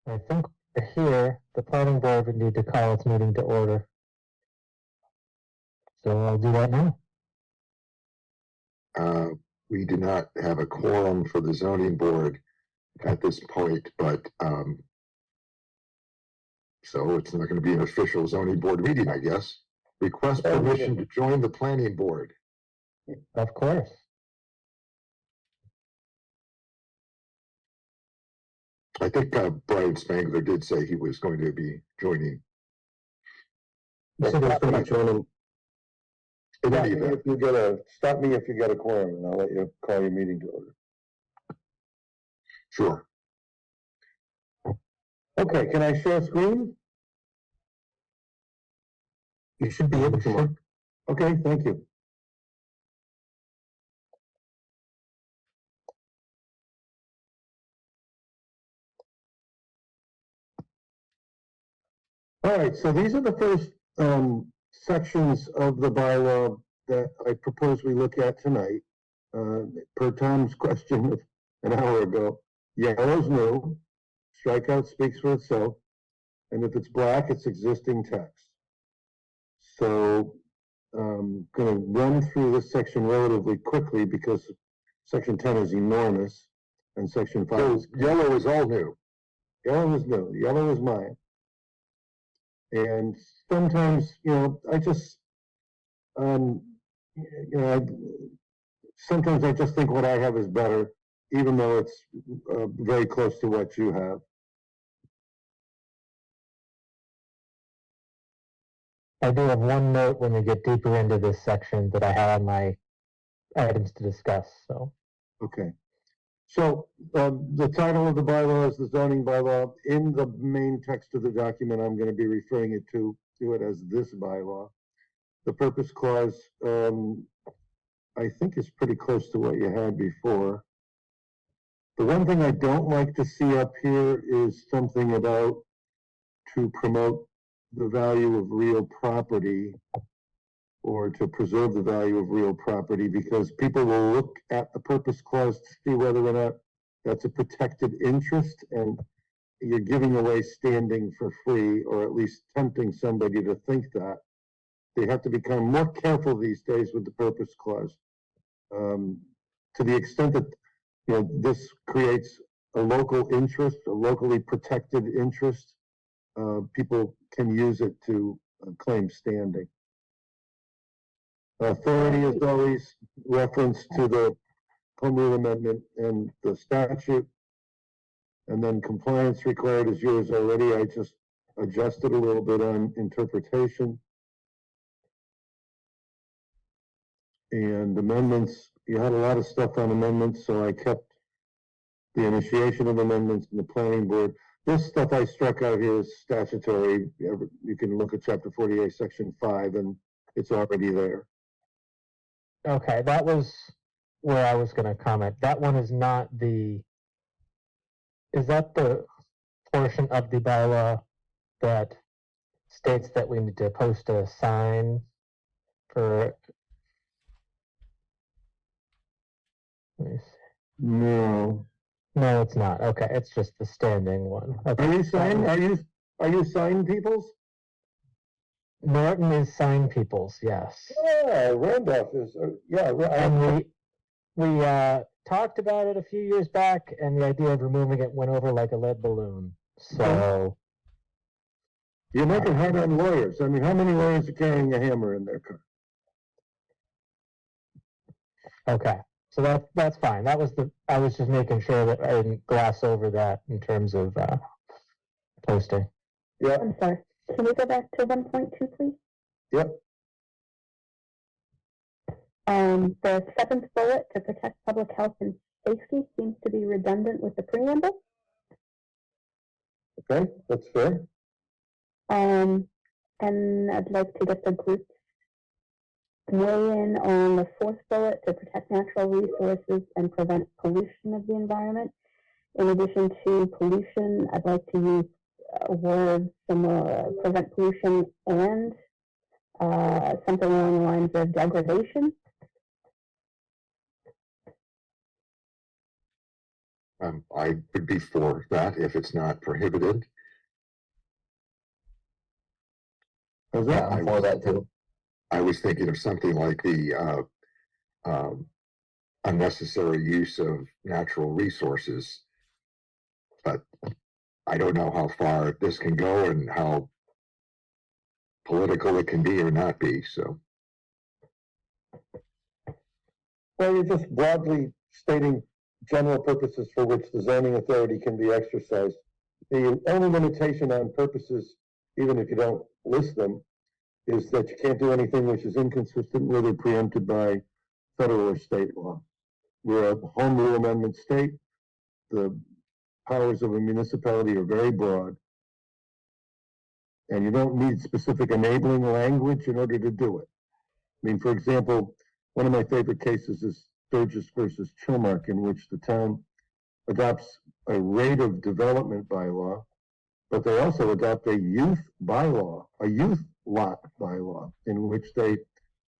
I think here the planning board would need to call its meeting to order. So I'll do that now. We do not have a quorum for the zoning board at this point, but so it's not going to be an official zoning board meeting, I guess. Request permission to join the planning board. Of course. I think Brian Spangler did say he was going to be joining. He said he's going to be joining. In Stop any me event, if you get a stop me if you get a quorum, and I'll let you call your meeting to order. sure. Okay, can I share screen? You should be able to. Mark. Okay, thank you. All right, so these are the first sections of the bylaw that I propose we look at tonight. Per Tom's question of an hour ago, yellow's new, strikeout speaks for itself, and if it's black, it's existing text. So I'm going to run through this section relatively quickly because section 10 is enormous, and section 5 So is yellow is all new. yellow is new. Yellow is mine. And sometimes, I just, sometimes I just think what I have is better, even though it's very close to what you have. I do have one note when we get deeper into this section that I have on my items to discuss. So, okay. So the title of the bylaw is the zoning bylaw. In the main text of the document, I'm going to be referring it to it as this bylaw. The purpose clause, I think, is pretty close to what you had before. The one thing I don't like to see up here is something about to promote the value of real property or to preserve the value of real property, because people will look at the purpose clause to see whether or not that's a protected interest, and you're giving away standing for free, or at least tempting somebody to think that. They have to become more careful these days with the purpose clause. To the extent that this creates a local interest, a locally protected interest, people can use it to claim standing. Authority is always referenced to the Home Rule Amendment and the statute. And then compliance required is yours already. I just adjusted a little bit on interpretation. And amendments, you had a lot of stuff on amendments, so I kept the initiation of amendments in the planning board. This stuff I struck out here is statutory. You can look at chapter 48, section 5, and it's already there. okay, that was where I was going to comment. That one is not the, is that the portion of the bylaw that states that we need to post a sign for, let me see. No. No, it's not. Okay, it's just the standing one. Okay. Are you sign? Are you sign peoples? Norton is sign peoples, yes. Yeah, Randolph is. Yeah, And we talked about it a few years back, and the idea of removing it went over like a lead balloon. So you're making hard on lawyers. I mean, how many lawyers are carrying a hammer in their car? okay, so that's fine. That was I was just making sure that I didn't gloss over that in terms of posting. Yeah. I'm sorry. Can we go back to 1.2, please? Yep. The seventh bullet, to protect public health and safety, seems to be redundant with the preamble. Okay, that's fair. And I'd like to get the group weigh in on the fourth bullet, to protect natural resources and prevent pollution of the environment. In addition to pollution, I'd like to use words similar, prevent pollution and something along the lines of degradation. I would be for that if it's not prohibited. How's Yeah, that? I'm for that too. I was thinking of something like the unnecessary use of natural resources, but I don't know how far this can go and how political it can be or not be. So Well, you're just broadly stating general purposes for which the zoning authority can be exercised. The only limitation on purposes, even if you don't list them, is that you can't do anything which is inconsistent with or preempted by federal or state law. We're a home rule amendment state. The powers of a municipality are very broad. And you don't need specific enabling language in order to do it. I mean, for example, one of my favorite cases is Sturgis versus Chilmark, in which the town adopts a rate of development bylaw, but they also adopt a youth bylaw, a youth lot bylaw, in which they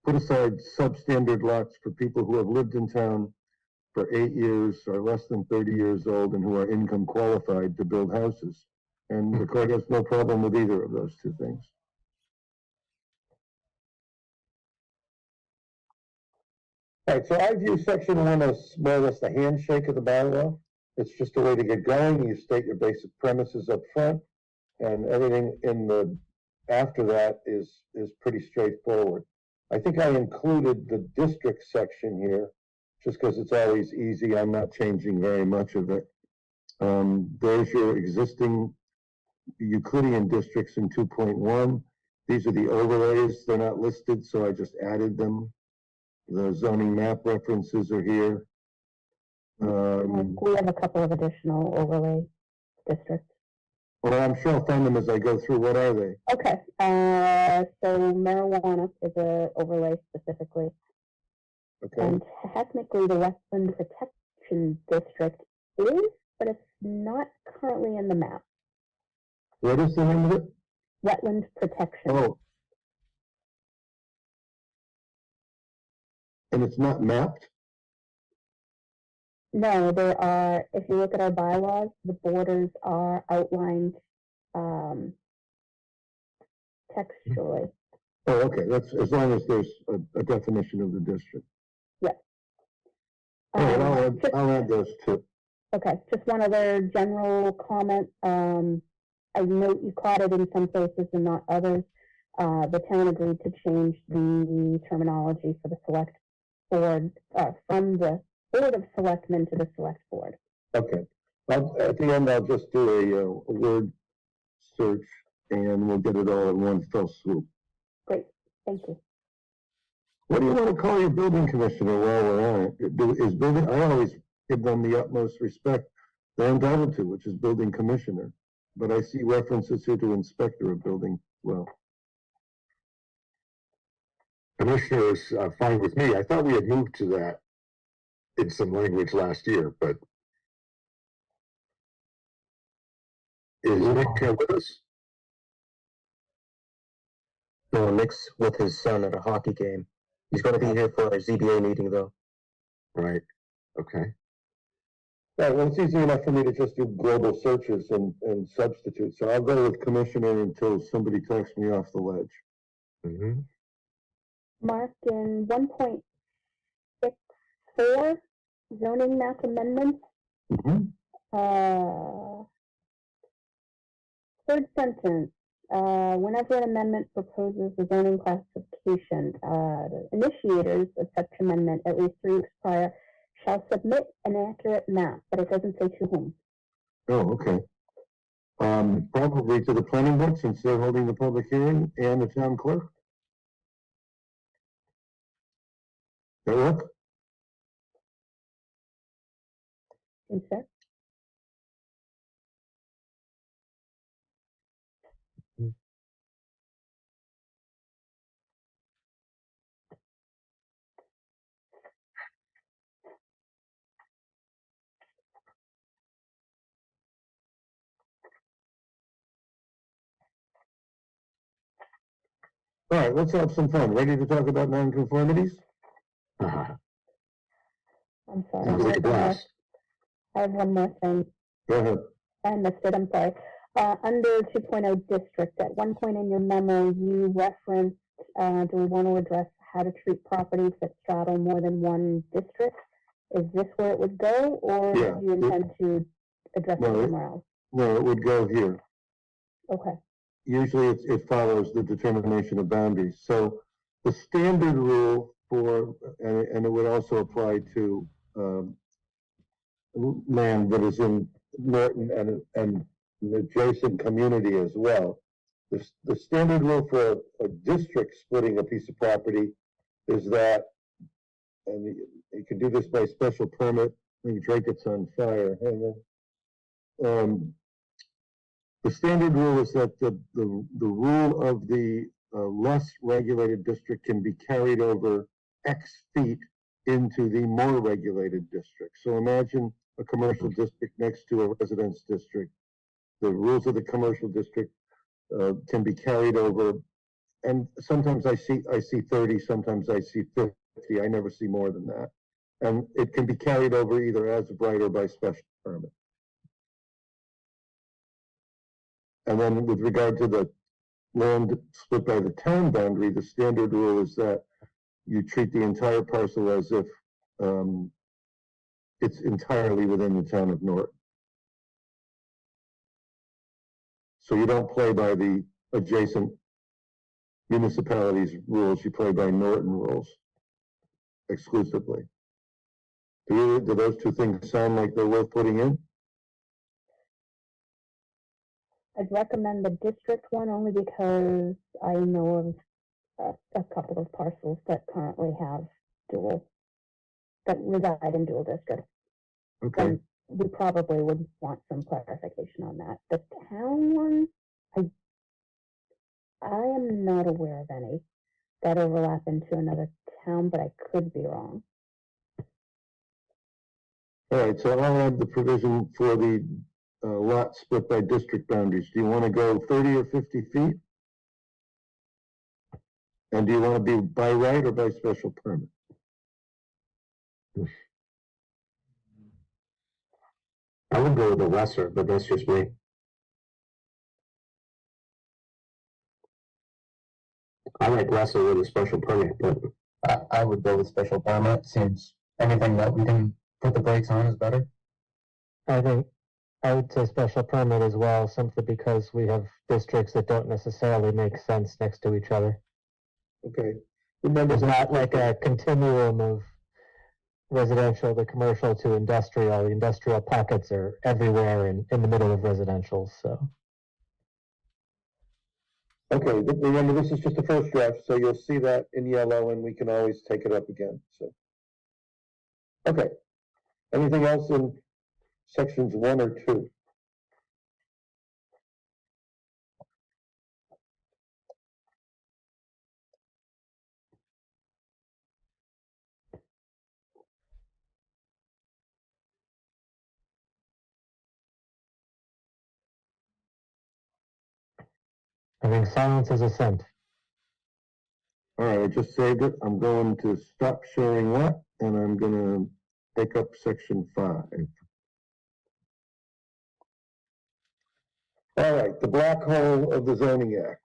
put aside substandard lots for people who have lived in town for 8 years, are less than 30 years old, and who are income qualified to build houses. And the court has no problem with either of those two things. All right, so I view section 1 as more or less the handshake of the bylaw. It's just a way to get going. You state your basic premises up front, and everything in the after that is pretty straightforward. I think I included the district section here, just because it's always easy. I'm not changing very much of it. There's your existing Euclidean districts in 2.1. These are the overlays. They're not listed, so I just added them. The zoning map references are here. We have a couple of additional overlay districts. Well, I'm sure I'll find them as I go through. What are they? Okay, so marijuana is a overlay specifically, Okay. and technically the Wetland Protection District is, but it's not currently in the map. What is the name of it? Wetland Protection. Oh. And it's not mapped? No, there are, if you look at our bylaws, the borders are outlined textually. Oh, okay. That's as long as there's a definition of the district. All right, Just- I'll add those too. Okay, just one other general comment. I note you caught it in some places and not others. The town agreed to change the terminology for the select board, from the Board of Selectmen to the Select Board. Okay. At the end, I'll just do a word search and we'll get it all in one fell swoop. Great, thank you. What do you want to call your building commissioner while we're on it? I always give them the utmost respect they're entitled to, which is building commissioner. But I see references here to inspector of building. Well, commissioner is fine with me. I thought we had moved to that in some language last year, but is Nick with us? No, Nick's with his son at a hockey game. He's going to be here for our ZBA meeting, though. Right. Okay. yeah, well, it's easy enough for me to just do global searches and substitute. So I'll go with commissioner until somebody talks me off the ledge. Mm-hmm. Mark, in 1.64 zoning map amendments, third sentence, whenever an amendment proposes a zoning classification, the initiators of such amendment at least 3 weeks prior shall submit an accurate map, but it doesn't say to whom. Oh, okay. Probably to the planning board since they're holding the public hearing and the town clerk. That work? Is that? All right, let's have some fun. Ready to talk about nonconformities? I'm sorry. Sounds like a blast. I have one more thing. Go ahead. I missed it, I'm sorry. Under 2.0 district, at one point in your memo, you referenced, do we want to address how to treat properties that straddle more than one district? Is this where it would go, or Yeah. do you intend to address it No, somewhere else? No, it would go here. Okay, Usually it follows the determination of boundaries. So the standard rule for, and it would also apply to land that is in Norton and an adjacent community as well. The standard rule for a district splitting a piece of property is that, and you can do this by special permit. I think Drake, it's on fire. Hang on. The standard rule is that the rule of the less regulated district can be carried over X feet into the more regulated district. So imagine a commercial district next to a residence district. The rules of the commercial district can be carried over, and sometimes I see 30, sometimes I see 50. I never see more than that. And it can be carried over either as of right or by special permit. And then with regard to the land split by the town boundary, the standard rule is that you treat the entire parcel as if it's entirely within the town of Norton. So you don't play by the adjacent municipalities' rules, you play by Norton rules exclusively. Do those two things sound like they're worth putting in? I'd recommend the district one only because I know of a couple of parcels that currently have that reside in dual districts. Okay. And we probably would want some clarification on that. The town one, I am not aware of any that overlap into another town, but I could be wrong. All right, so I'll add the provision for the lot split by district boundaries. Do you want to go 30 or 50 feet? And do you want to be by right or by special permit? I would go with the lesser, but that's just me. I like lesser with a special permit, but I would go with special permit. Seems anything that we can put the brakes on is better. I think I would say special permit as well, simply because we have districts that don't necessarily make sense next to each other. Okay. Remember, There's not like a continuum of residential to commercial to industrial. The industrial pockets are everywhere and in the middle of residential, so. okay, remember this is just a first draft, so you'll see that in yellow and we can always take it up again, so. Okay. Anything else in sections 1 or 2? I think silence is assent. All right, I just saved it. I'm going to stop sharing that, and I'm going to take up section 5. All right, the black hole of the Zoning Act.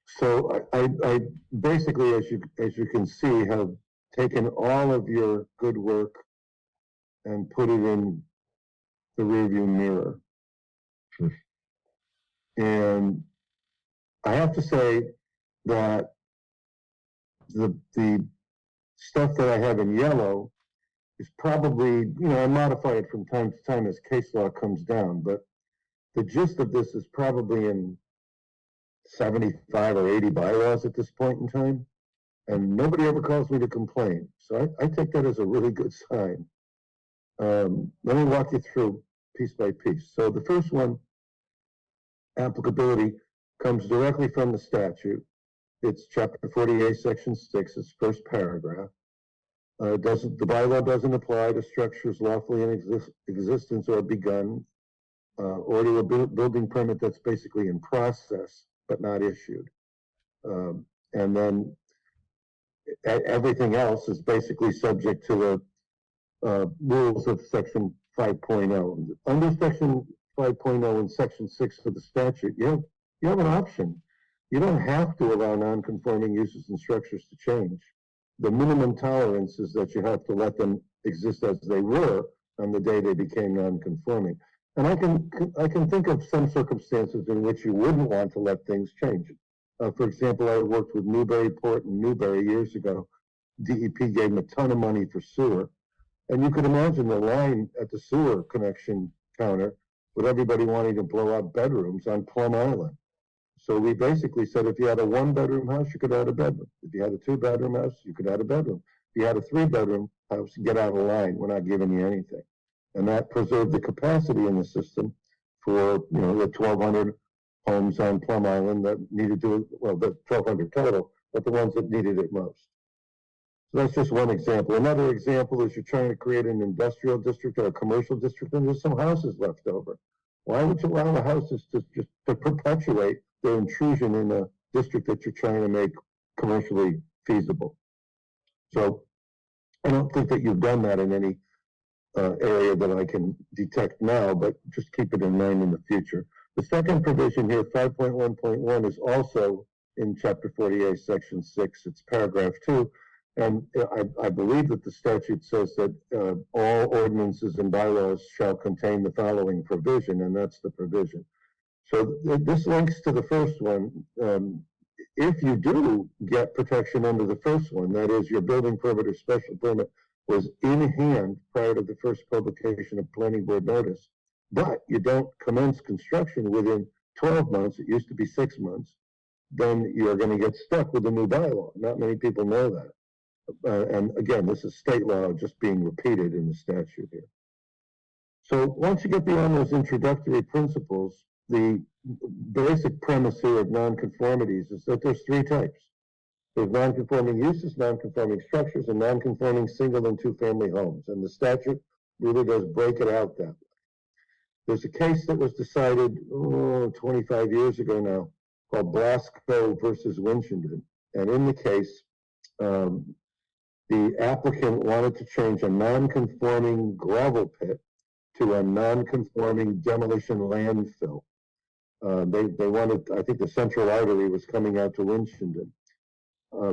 So I basically, as you can see, have taken all of your good work and put it in the rearview mirror. And I have to say that the stuff that I have in yellow is probably, I modify it from time to time as case law comes down, but the gist of this is probably in 75 or 80 bylaws at this point in time, and nobody ever calls me to complain. So I take that as a really good sign. Let me walk you through piece by piece. So the first one, applicability, comes directly from the statute. It's chapter 48, section 6, its first paragraph. The bylaw doesn't apply to structures lawfully in existence or begun, or to a building permit that's basically in process but not issued. And then everything else is basically subject to rules of section 5.0. Under section 5.0 and section 6 of the statute, you have an option. You don't have to allow non-conforming uses and structures to change. The minimum tolerance is that you have to let them exist as they were on the day they became non-conforming. And I can think of some circumstances in which you wouldn't want to let things change. For example, I worked with Newburyport and Newbury years ago. DEP gave them a ton of money for sewer. And you could imagine the line at the sewer connection counter with everybody wanting to blow out bedrooms on Plum Island. So we basically said if you had a 1-bedroom house, you could add a bedroom. If you had a 2-bedroom house, you could add a bedroom. If you had a 3-bedroom house, get out of line. We're not giving you anything. And that preserved the capacity in the system for, the 1,200 homes on Plum Island that needed to, well, the 1,200 total, but the ones that needed it most. So that's just one example. Another example is you're trying to create an industrial district or a commercial district and there's some houses left over. Why would you allow the houses to perpetuate their intrusion in a district that you're trying to make commercially feasible? So I don't think that you've done that in any area that I can detect now, but just keep it in mind in the future. The second provision here, 5.1.1, is also in Chapter 48, Section 6. It's paragraph 2. And I believe that the statute says that all ordinances and bylaws shall contain the following provision, and that's the provision. So this links to the first one. If you do get protection under the first one, that is your building permit or special permit was in hand prior to the first publication of planning board notice, but you don't commence construction within 12 months, it used to be 6 months, then you're going to get stuck with a new bylaw. Not many people know that. And again, this is state law just being repeated in the statute here. So once you get beyond those introductory principles, the basic premise here of nonconformities is that there's 3 types. There's nonconforming uses, nonconforming structures, and nonconforming single and 2-family homes. And the statute really does break it out that way. There's a case that was decided 25 years ago now called Blasco versus Winchendon. And in the case, the applicant wanted to change a non-conforming gravel pit to a non-conforming demolition landfill. They wanted, I think the central artery was coming out to Winchendon.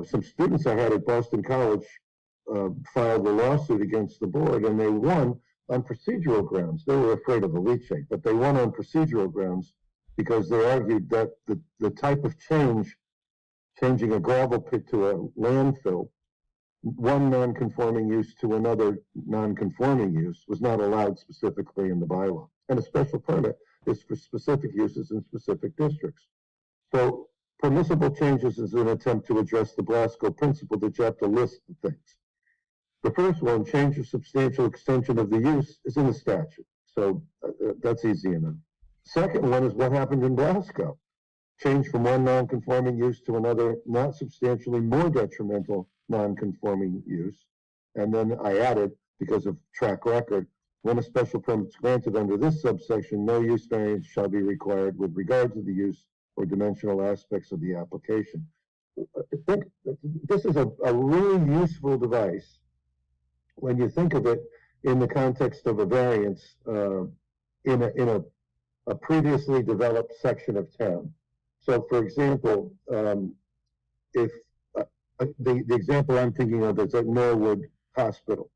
Some students I had at Boston College filed a lawsuit against the board, and they won on procedural grounds. They were afraid of a leachate, but they won on procedural grounds because they argued that the type of changing a gravel pit to a landfill, one non-conforming use to another non-conforming use, was not allowed specifically in the bylaw. And a special permit is for specific uses in specific districts. So permissible changes is an attempt to address the Blasco principle that you have to list the things. The first one, change or substantial extension of the use, is in the statute. So that's easy enough. Second one is what happened in Blasco. Change from one non-conforming use to another, not substantially more detrimental non-conforming use. And then I added, because of track record, when a special permit is granted under this subsection, no use variance shall be required with regard to the use or dimensional aspects of the application. I think this is a really useful device when you think of it in the context of a variance in a previously developed section of town. So, for example, if the example I'm thinking of is at Norwood Hospital.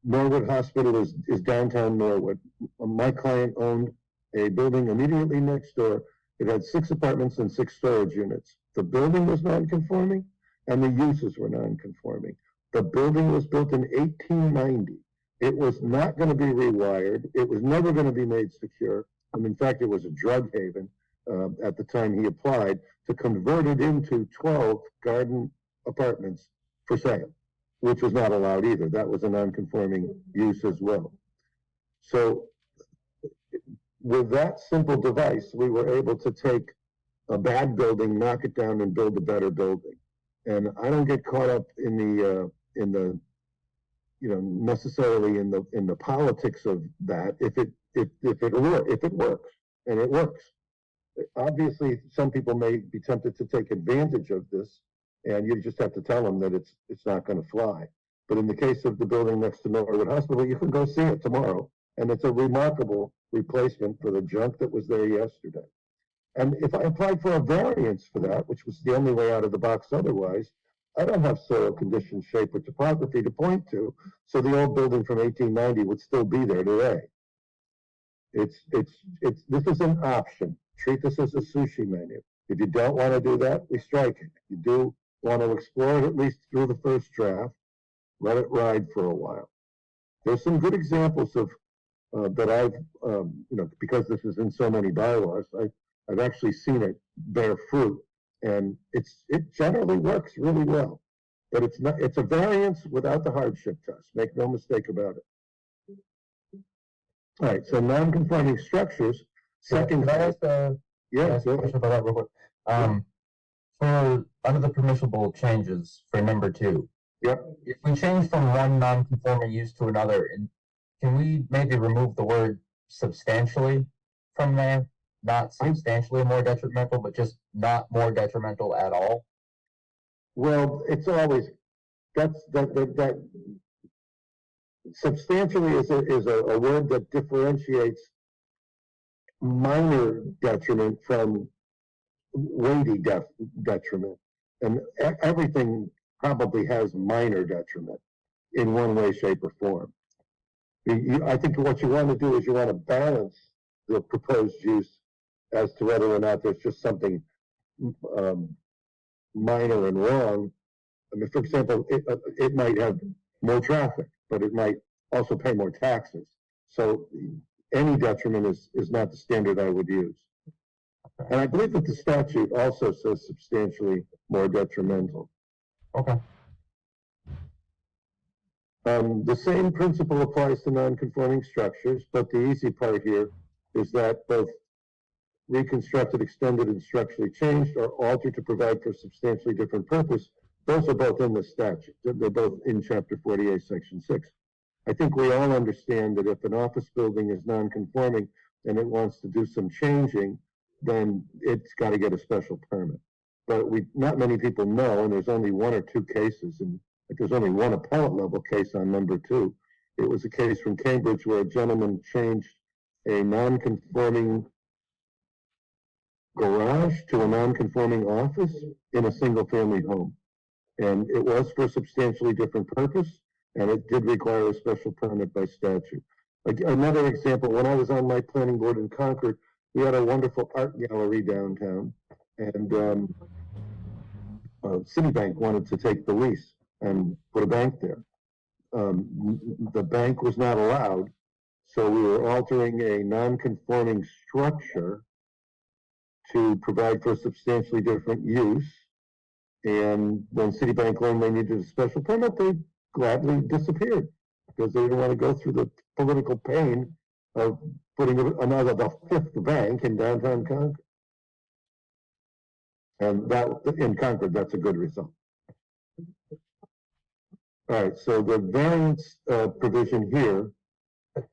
Norwood Hospital is downtown Norwood. My client owned a building immediately next door. It had 6 apartments and 6 storage units. The building was non-conforming and the uses were non-conforming. The building was built in 1890. It was not going to be rewired. It was never going to be made secure. And in fact, it was a drug haven at the time he applied to convert it into 12 garden apartments for sale, which was not allowed either. That was a non-conforming use as well. So with that simple device, we were able to take a bad building, knock it down, and build a better building. And I don't get caught up in the necessarily in the politics of that. If it works, and it works. Obviously, some people may be tempted to take advantage of this, and you just have to tell them that it's not going to fly. But in the case of the building next to Norwood Hospital, you can go see it tomorrow. And it's a remarkable replacement for the junk that was there yesterday. And if I applied for a variance for that, which was the only way out of the box otherwise, I don't have soil condition, shape, or topography to point to, so the old building from 1890 would still be there today. This is an option. Treat this as a sushi menu. If you don't want to do that, we strike it. If you do want to explore it at least through the first draft, let it ride for a while. There's some good examples of that I've, because this is in so many bylaws, I've actually seen it bear fruit, and it generally works really well. But it's a variance without the hardship test. Make no mistake about it. All right, so non-conforming structures. Second, Can I ask yeah, ask a question about that real quick? For under the permissible changes for number 2. Yep. If we change from one non-conforming use to another, can we maybe remove the word substantially from there? Not substantially more detrimental, but just not more detrimental at all? well, it's always that substantially is a word that differentiates minor detriment from weighty detriment, and everything probably has minor detriment in one way, shape, or form. I think what you want to do is you want to balance the proposed use as to whether or not there's just something minor and wrong. I mean, for example, it might have more traffic, but it might also pay more taxes. So any detriment is not the standard I would use. And I believe that the statute also says substantially more detrimental. Okay. The same principle applies to non-conforming structures, but the easy part here is that both reconstructed, extended, and structurally changed or altered to provide for a substantially different purpose. Those are both in the statute. They're both in Chapter 48, Section 6. I think we all understand that if an office building is non-conforming and it wants to do some changing, then it's got to get a special permit. But not many people know, and there's only one or two cases, and there's only one appellate level case on number 2. It was a case from Cambridge where a gentleman changed a non-conforming garage to a non-conforming office in a single-family home. And it was for a substantially different purpose, and it did require a special permit by statute. Another example, when I was on my planning board in Concord, we had a wonderful art gallery downtown, and Citibank wanted to take the lease and put a bank there. The bank was not allowed, so we were altering a non-conforming structure to provide for a substantially different use. And when Citibank learned they needed a special permit, they gladly disappeared because they didn't want to go through the political pain of putting the 5th bank in downtown Concord. And that in Concord, that's a good result. All right, so the variance provision here.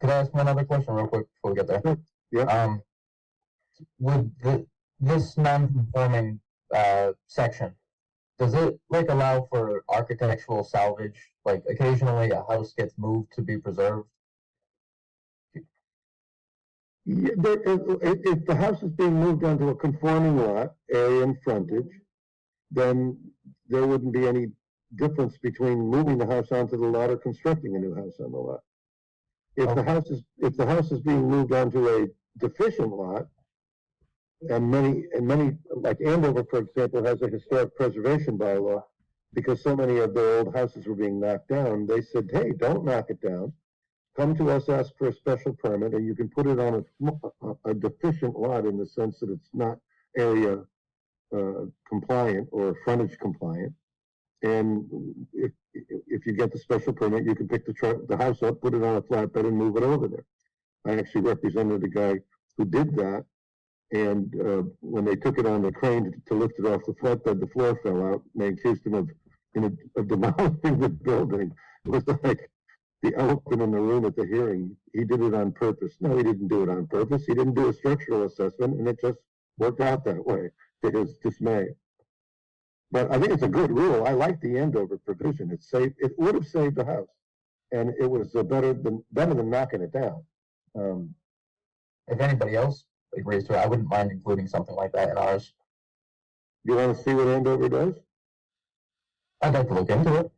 Could I ask one other question real quick before we get there? Yeah. Would this non-conforming section, does it allow for architectural salvage? Like occasionally a house gets moved to be preserved? Yeah, if the house is being moved onto a conforming lot, area and frontage, then there wouldn't be any difference between moving the house onto the lot or constructing a new house on the lot. If the house is being moved onto a deficient lot, and many like Andover, for example, has a historic preservation bylaw because so many of their old houses were being knocked down. They said, "Hey, don't knock it down. Come to us, ask for a special permit, and you can put it on a deficient lot in the sense that it's not area compliant or frontage compliant. And if you get the special permit, you can pick the house up, put it on a flatbed, and move it over there." I actually represented a guy who did that, and when they took it on the crane to lift it off the flatbed, the floor fell out, and they accused him of demolishing the building. It was like the elephant in the room at the hearing. He did it on purpose. No, he didn't do it on purpose. He didn't do a structural assessment, and it just worked out that way to his dismay. But I think it's a good rule. I like the Andover provision. It would have saved the house. And it was better than knocking it down. If anybody else agrees to it, I wouldn't mind including something like that in ours. You want to see what Andover does? I'd like to look into it.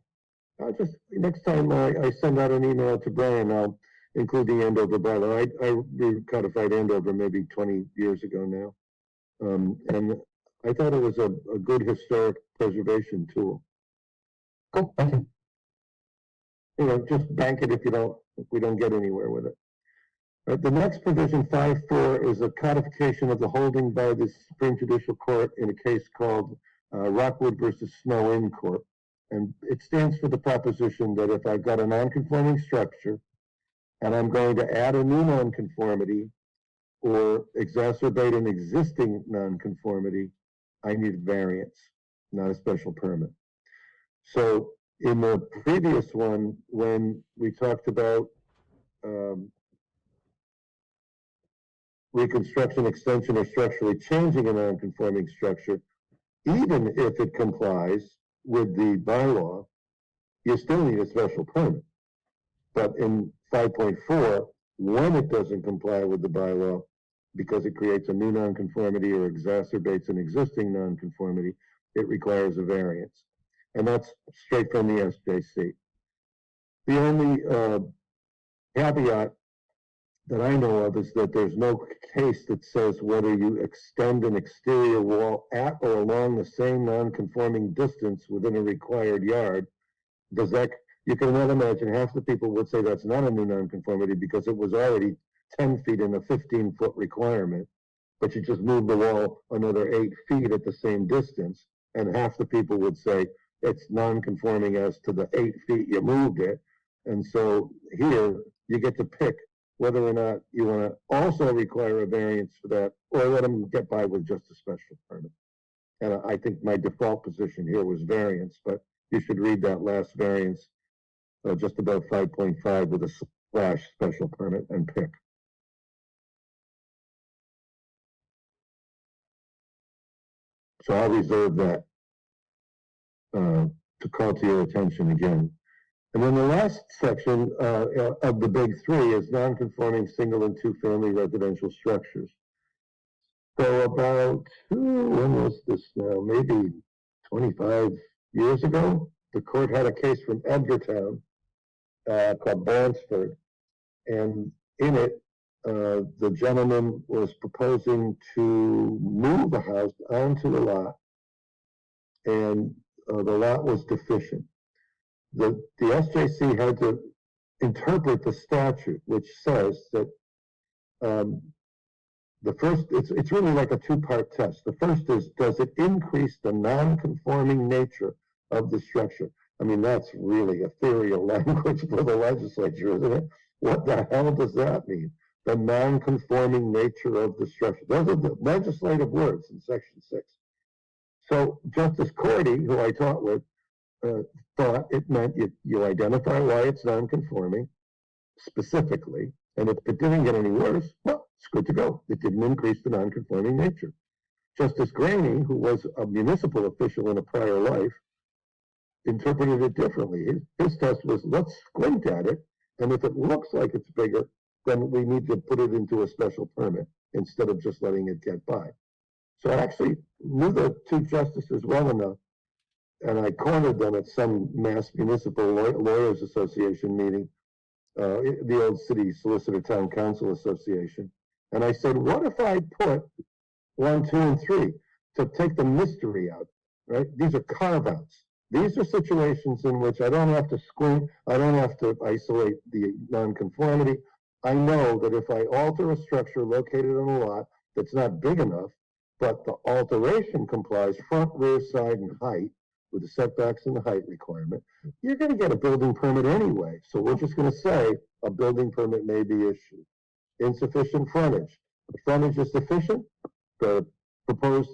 Next time I send out an email to Brian, I'll include the Andover bylaw. I recodified Andover maybe 20 years ago now. And I thought it was a good historic preservation tool. Cool, thank you. You know, just bank it if we don't get anywhere with it. Right, the next provision, 5.4, is a codification of the holding by the Supreme Judicial Court in a case called Rockwood versus Snow Inn Court. And it stands for the proposition that if I've got a nonconforming structure and I'm going to add a new nonconformity or exacerbate an existing nonconformity, I need variance, not a special permit. So in the previous one, when we talked about reconstruction, extension, or structurally changing a nonconforming structure, even if it complies with the bylaw, you still need a special permit. But in 5.4, when it doesn't comply with the bylaw, because it creates a new nonconformity or exacerbates an existing nonconformity, it requires a variance. And that's straight from the SJC. The only caveat that I know of is that there's no case that says whether you extend an exterior wall at or along the same non-conforming distance within a required yard. You can well imagine half the people would say that's not a new nonconformity because it was already 10 feet in a 15-foot requirement, but you just moved the wall another 8 feet at the same distance, and half the people would say it's non-conforming as to the 8 feet you moved it. And so here you get to pick whether or not you want to also require a variance for that or let them get by with just a special permit. And I think my default position here was variance, but you should read that last variance just above 5.5 with a slash special permit and pick. So I'll reserve that to call to your attention again. And then the last section of the big three is non-conforming single and two-family residential structures. So about, when was this now? Maybe 25 years ago, the court had a case from Edgartown called Bransford. And in it, the gentleman was proposing to move the house onto a lot, and the lot was deficient. The SJC had to interpret the statute, which says that the first, it's really like a two-part test. The first is, does it increase the non-conforming nature of the structure? I mean, that's really ethereal language for the legislature, isn't it? What the hell does that mean? The non-conforming nature of the structure. Those are the legislative words in Section 6. So Justice Cordy, who I taught with, thought it meant you identify why it's non-conforming specifically, and if it didn't get any worse, well, it's good to go. It didn't increase the non-conforming nature. Justice Graney, who was a municipal official in a prior life, interpreted it differently. His test was, let's squint at it, and if it looks like it's bigger, then we need to put it into a special permit instead of just letting it get by. So I actually knew the two justices well enough, and I cornered them at some Mass Municipal Lawyers Association meeting, the old City Solicitor Town Council Association. And I said, what if I put 1, 2, and 3 to take the mystery out, right? These are carve-outs. These are situations in which I don't have to squint, I don't have to isolate the nonconformity. I know that if I alter a structure located on a lot that's not big enough, but the alteration complies front, rear, side, and height with the setbacks and the height requirement, you're going to get a building permit anyway. So we're just going to say a building permit may be issued. Insufficient frontage. The frontage is sufficient. The proposed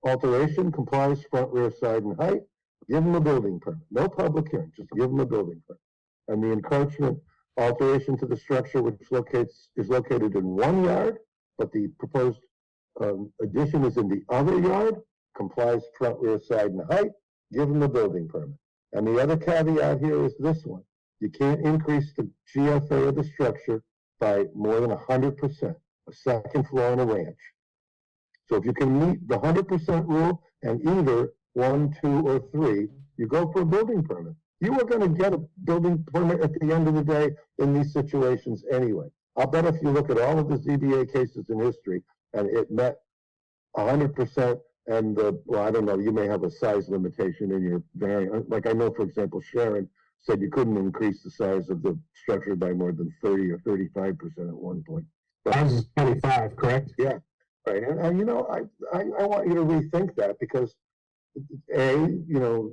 alteration complies front, rear, side, and height. Give them a building permit. No public hearing, just give them a building permit. And the encroachment alteration to the structure, which is located in one yard, but the proposed addition is in the other yard, complies front, rear, side, and height. give them a building permit. And the other caveat here is this one. You can't increase the GFA of the structure by more than 100%, a second floor in a ranch. So if you can meet the 100% rule and either 1, 2, or 3, you go for a building permit. You are going to get a building permit at the end of the day in these situations anyway. I'll bet if you look at all of the ZBA cases in history and it met 100% and well, I don't know, you may have a size limitation in your variant. Like I know, for example, Sharon said you couldn't increase the size of the structure by more than 30 or 35% at one point. But Ours is 25, correct? yeah, right. And you know, I want you to rethink that because you know,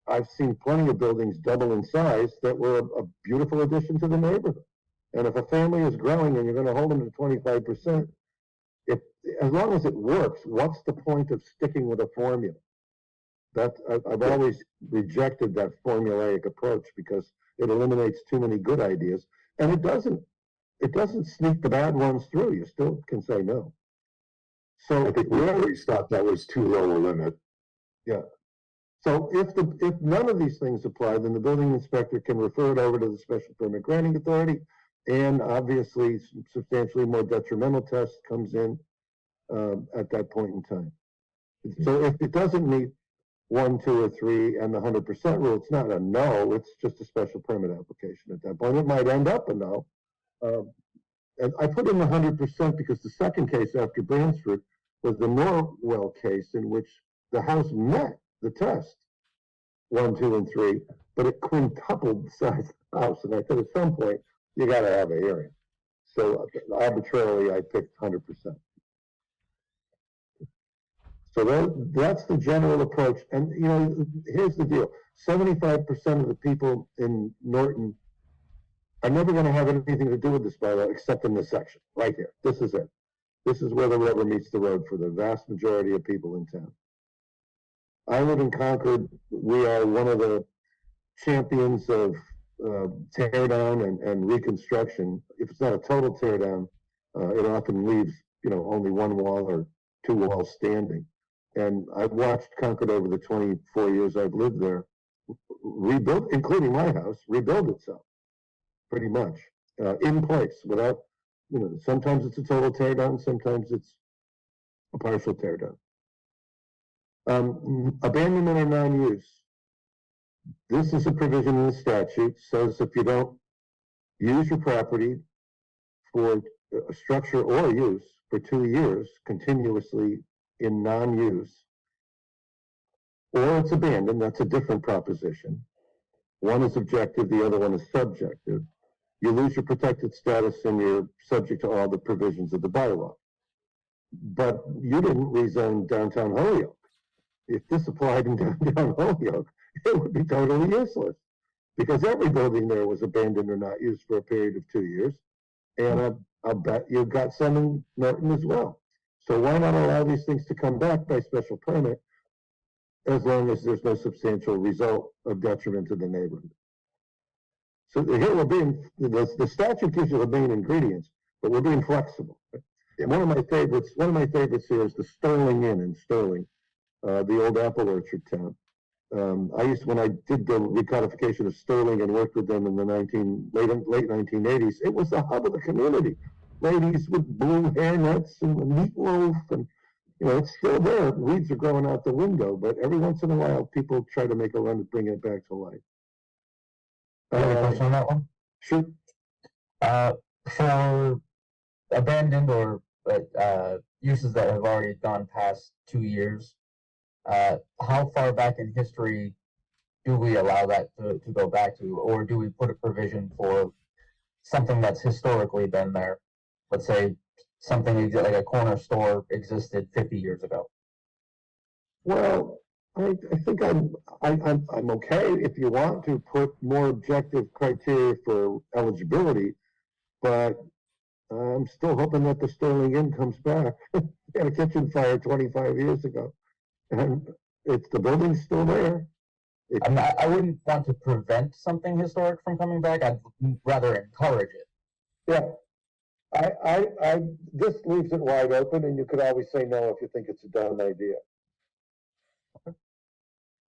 I've seen plenty of buildings double in size that were a beautiful addition to the neighborhood. And if a family is growing and you're going to hold them to 25%, as long as it works, what's the point of sticking with a formula? I've always rejected that formulaic approach because it eliminates too many good ideas, and it doesn't sneak the bad ones through. You still can say no. So I think we always thought that was too low a limit. yeah. So if none of these things apply, then the building inspector can refer it over to the special permit granting authority, and obviously substantially more detrimental test comes in at that point in time. So if it doesn't meet 1, 2, or 3 and the 100% rule, it's not a no, it's just a special permit application at that point. It might end up a no. And I put in the 100% because the second case after Bransford was the Norwell case in which the house met the test, 1, 2, and 3, but it quintupled the size of the house. And I said at some point, you got to have a hearing. So arbitrarily, I picked 100%. So that's the general approach. And, you know, here's the deal. 75% of the people in Norton are never going to have anything to do with this bylaw except in this section, right here. This is it. This is where the rubber meets the road for the vast majority of people in town. I live in Concord. We are one of the champions of tear down and reconstruction. If it's not a total tear down, it often leaves, you know, only one wall or 2 walls standing. And I've watched Concord over the 24 years I've lived there rebuild, including my house, rebuild itself pretty much in place without, you know, sometimes it's a total tear down, sometimes it's a partial tear down. Abandonment or non-use. This is a provision in the statute, says if you don't use your property for a structure or use for 2 years continuously in non-use, or it's abandoned, that's a different proposition. One is objective, the other one is subjective. You lose your protected status and you're subject to all the provisions of the bylaw. But you didn't rezone downtown Holyoke. If this applied in downtown Holyoke, it would be totally useless because every building there was abandoned or not used for a period of 2 years. And I'll bet you've got some in Norton as well. So why not allow these things to come back by special permit as long as there's no substantial result of detriment to the neighborhood? So here we're being, the statute gives you the main ingredients, but we're being flexible. And one of my favorites here is the Sterling Inn in Sterling, the old apple orchard town. When I did the recodification of Sterling and worked with them in the late 1980s, it was the hub of the community. Ladies with blue hairnets and meatloaf, and you know, it's still there. Weeds are growing out the window, but every once in a while, people try to make a run to bring it back to life. You have a question on that one? Sure. For abandoned or uses that have already gone past 2 years, how far back in history do we allow that to go back to, or do we put a provision for something that's historically been there? Let's say something like a corner store existed 50 years ago. Well, I think I'm okay if you want to put more objective criteria for eligibility, but I'm still hoping that the Sterling Inn comes back. They had a kitchen fire 25 years ago, and the building's still there. I wouldn't want to prevent something historic from coming back. I'd rather encourage it. Yeah. This leaves it wide open, and you could always say no if you think it's a dumb idea.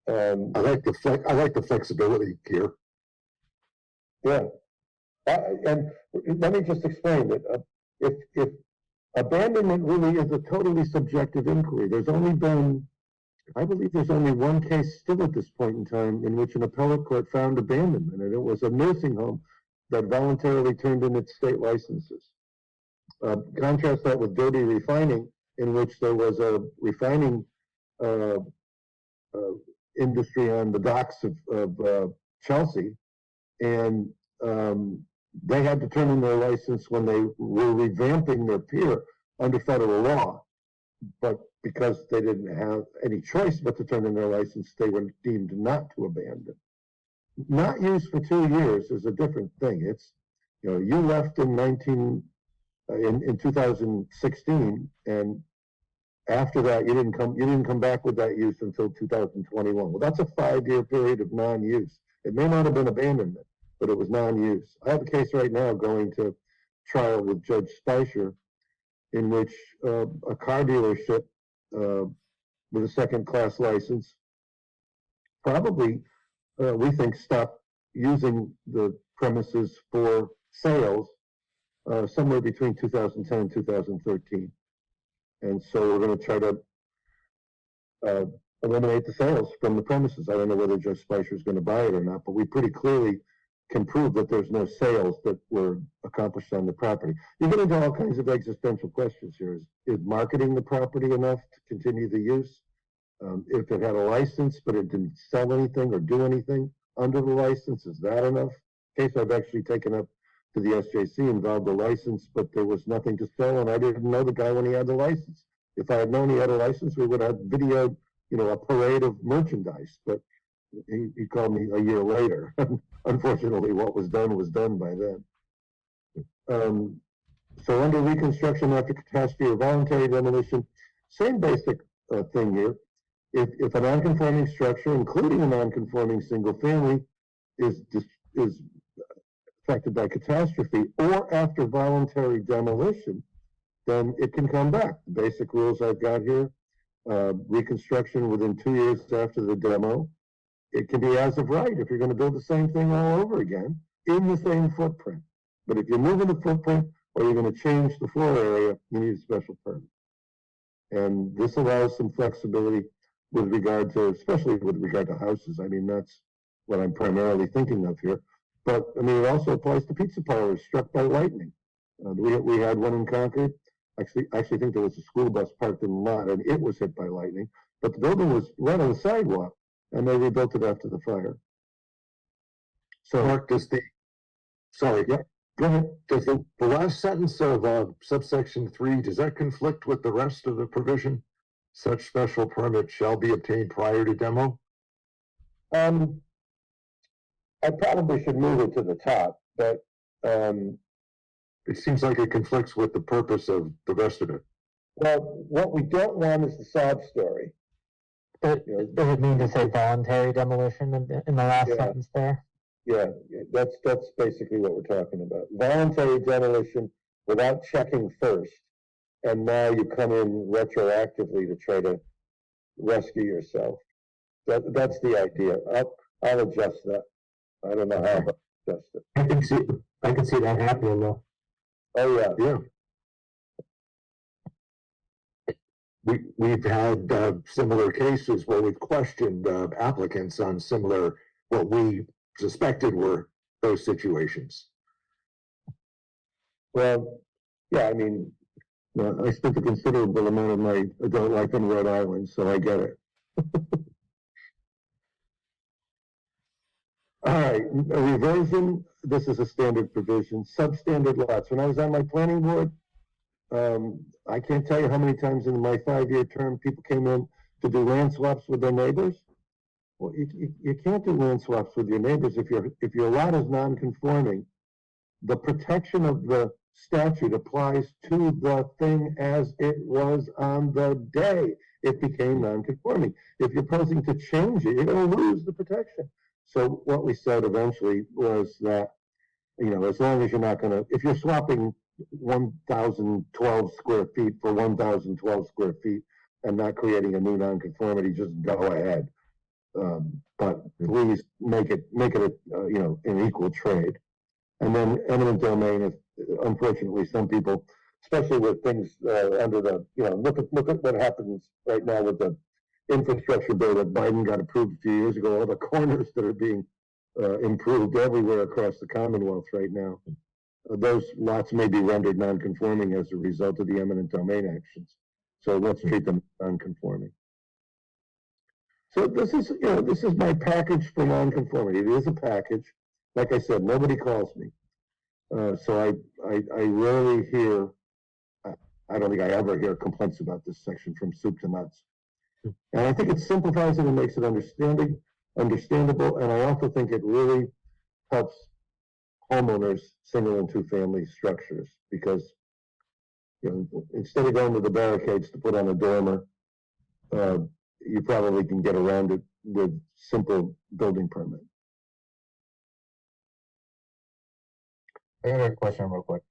I like the flexibility here. Yeah. And let me just explain that if abandonment really is a totally subjective inquiry, I believe there's only one case still at this point in time in which an appellate court found abandonment, and it was a nursing home that voluntarily turned in its state licenses. Contrast that with Derby Refining, in which there was a refining industry on the docks of Chelsea, and they had to turn in their license when they were revamping their pier under federal law. But because they didn't have any choice but to turn in their license, they were deemed not to abandon. Not used for 2 years is a different thing. It's, you left in 2016, and after that you didn't come back with that use until 2021. Well, that's a 5-year period of non-use. It may not have been abandonment, but it was non-use. I have a case right now going to trial with Judge Speicher, in which a car dealership with a second-class license probably, we think, stopped using the premises for sales somewhere between 2010 and 2013. And so we're going to try to eliminate the sales from the premises. I don't know whether Judge Speicher is going to buy it or not, but we pretty clearly can prove that there's no sales that were accomplished on the property. You get into all kinds of existential questions here. Is marketing the property enough to continue the use? If it had a license, but it didn't sell anything or do anything under the license, is that enough? Case I've actually taken up to the SJC involved the license, but there was nothing to sell, and I didn't know the guy when he had the license. If I had known he had a license, we would have videoed, a parade of merchandise, but he called me a year later. Unfortunately, what was done by then. So under reconstruction after catastrophe or voluntary demolition, same basic thing here. If a non-conforming structure, including a non-conforming single family, is affected by catastrophe or after voluntary demolition, then it can come back. The basic rules I've got here: reconstruction within 2 years after the demo. It can be as of right if you're going to build the same thing all over again in the same footprint. But if you're moving the footprint or you're going to change the floor area, you need a special permit. And this allows some flexibility with regard to, especially with regard to houses. I mean, that's what I'm primarily thinking of here. But I mean, it also applies to pizza parlors struck by lightning. We had one in Concord. Actually think there was a school bus parked in the lot, and it was hit by lightning. But the building was right on the sidewalk, and they rebuilt it after the fire. So, Mark, go ahead. does the last sentence of subsection 3, does that conflict with the rest of the provision? Such special permit shall be obtained prior to demo? I probably should move it to the top, but It seems like it conflicts with the purpose of the rest of it. well, what we don't want is the sob story. Does it mean to say voluntary demolition in the last Yeah. sentence there? Yeah, that's basically what we're talking about. Voluntary demolition without checking first, and now you come in retroactively to try to rescue yourself. That's the idea. I'll adjust that. I don't know how to adjust it. I can see that happening though. Oh, yeah. Yeah. We've had similar cases where we've questioned applicants on similar, what we suspected were those situations. Well, yeah, I mean, I spent a considerable amount of my adult life in Rhode Island, so I get it. All right, a reversion, this is a standard provision, substandard lots. When I was on my planning board, I can't tell you how many times in my 5-year term people came in to do land swaps with their neighbors. Well, you can't do land swaps with your neighbors if your lot is non-conforming. The protection of the statute applies to the thing as it was on the day it became non-conforming. If you're proposing to change it, you're going to lose the protection. So what we said eventually was that, as long as you're not going to, if you're swapping 1,012 square feet for 1,012 square feet and not creating a new nonconformity, just go ahead. But please make it an equal trade. And then eminent domain is, unfortunately, some people, especially with things under the, look at what happens right now with the infrastructure bill that Biden got approved a few years ago, all the corners that are being improved everywhere across the Commonwealth right now. Those lots may be rendered non-conforming as a result of the eminent domain actions. So let's treat them non-conforming. So this is my package for non-conformity. It is a package. Like I said, nobody calls me. So I rarely hear, I don't think I ever hear complaints about this section from soup to nuts. And I think it simplifies it and makes it understandable. And I also think it really helps homeowners, single and two-family structures, because instead of going to the barricades to put on a dormer, you probably can get around it with simple building permit. I got a question real quick.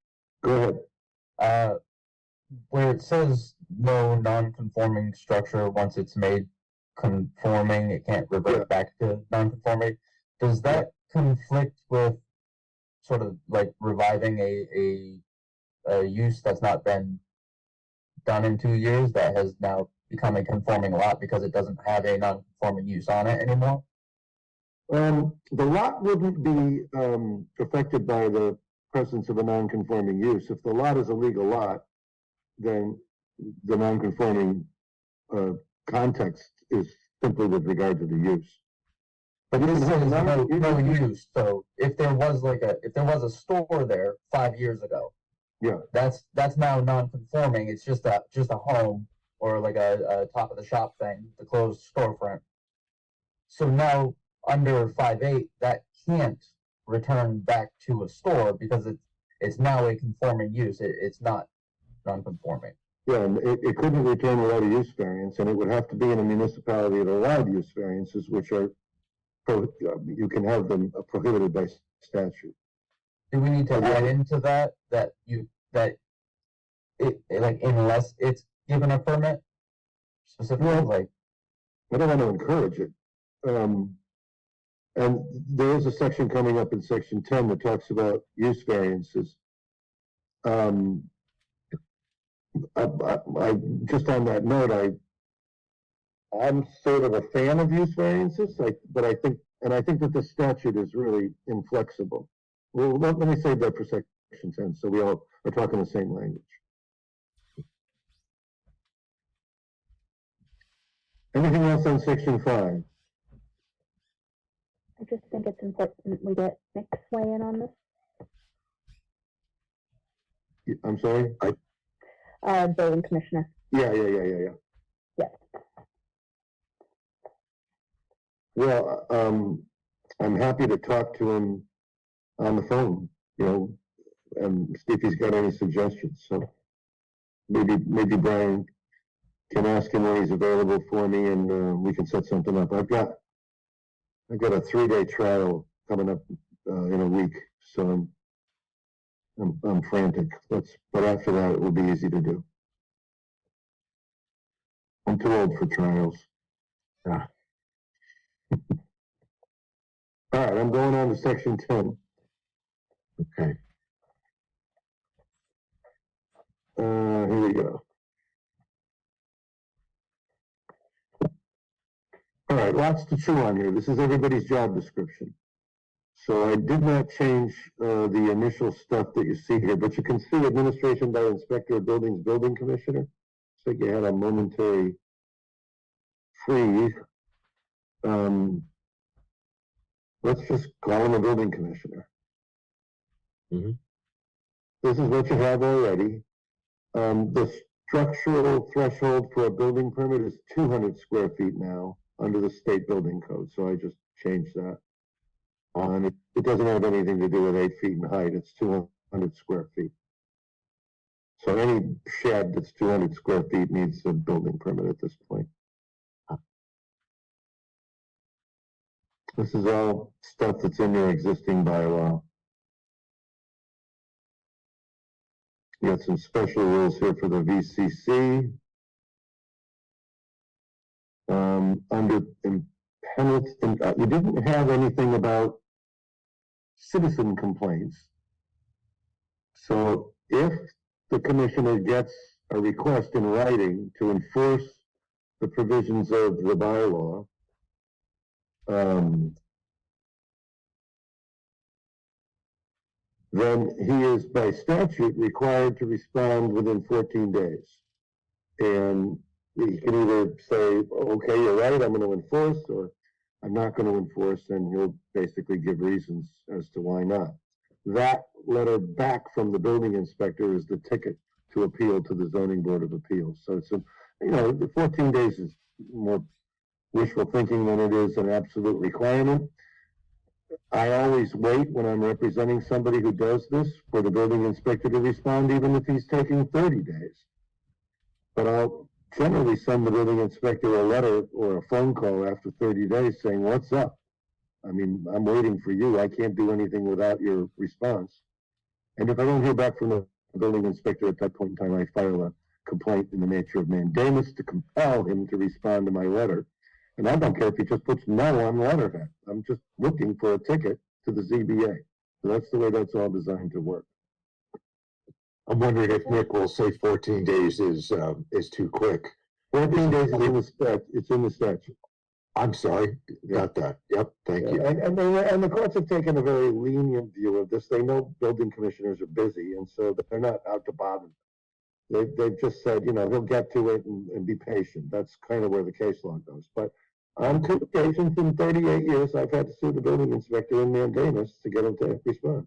Go ahead. Where it says no non-conforming structure, once it's made conforming, it can't revert back to non-conforming. Does that conflict with sort of like reviving a use that's not been done in 2 years that has now become a conforming lot because it doesn't have a non-conforming use on it anymore? The lot wouldn't be affected by the presence of a non-conforming use. If the lot is a legal lot, then the non-conforming context is simply with regard to the use. But This even says no use, use. So if there was a store there 5 years ago, yeah, that's now non-conforming. It's just a home or like a top of the shop thing, the closed storefront. So now under 5.8, that can't return back to a store because it's now a conforming use. It's not non-conforming. yeah, and it couldn't return without a use variance, and it would have to be in a municipality that allowed use variances, which are you can have them prohibited by statute. Do we need to add into that like unless it's given a permit specifically? Well, like I don't want to encourage it. And there is a section coming up in section 10 that talks about use variances. I just on that note, I'm sort of a fan of use variances, but I think that the statute is really inflexible. Well, let me save that for section 10, so we all are talking the same language. Anything else on section 5? I just think it's important we get Nick's weigh in on this. I'm sorry? Building commissioner. Yeah. Yes. Well, I'm happy to talk to him on the phone, and see if he's got any suggestions. So maybe Brian can ask him when he's available for me, and we can set something up. I've got a 3-day trial coming up in a week, so I'm frantic. But after that, it will be easy to do. I'm too old for trials. Yeah. All right, I'm going on to section 10. Okay. Here we go. All right, lots to chew on here. This is everybody's job description. So I did not change the initial stuff that you see here, but you can see administration by inspector of buildings, building commissioner. Looks like you had a momentary freeze. Let's just call him a building commissioner. Mm-hmm. This is what you have already. The structural threshold for a building permit is 200 square feet now under the state building code. So I just changed that. And it doesn't have anything to do with 8 feet in height. It's 200 square feet. So any shed that's 200 square feet needs a building permit at this point. This is all stuff that's in your existing bylaw. You got some special rules here for the VCC. Under in penalty, we didn't have anything about citizen complaints. So if the commissioner gets a request in writing to enforce the provisions of the bylaw, then he is by statute required to respond within 14 days. And he can either say, okay, you're right, I'm going to enforce, or I'm not going to enforce, and he'll basically give reasons as to why not. That letter back from the building inspector is the ticket to appeal to the zoning board of appeals. So it's the 14 days is more wishful thinking than it is an absolute requirement. I always wait when I'm representing somebody who does this for the building inspector to respond, even if he's taking 30 days. But I'll generally send the building inspector a letter or a phone call after 30 days saying, what's up? I mean, I'm waiting for you. I can't do anything without your response. And if I don't hear back from the building inspector at that point in time, I file a complaint in the nature of mandamus to compel him to respond to my letter. And I don't care if he just puts no on letterhead. I'm just looking for a ticket to the ZBA. So that's the way that's all designed to work. I'm wondering if Nick will say 14 days is too quick. 14 days is it's in the statute. I'm sorry, got that. Yep, thank you. And the courts have taken a very lenient view of this. They know building commissioners are busy, and so they're not out to bother. They've just said, he'll get to it and be patient. That's kind of where the case law goes. But on 2 occasions in 38 years, I've had to sue the building inspector in mandamus to get him to respond.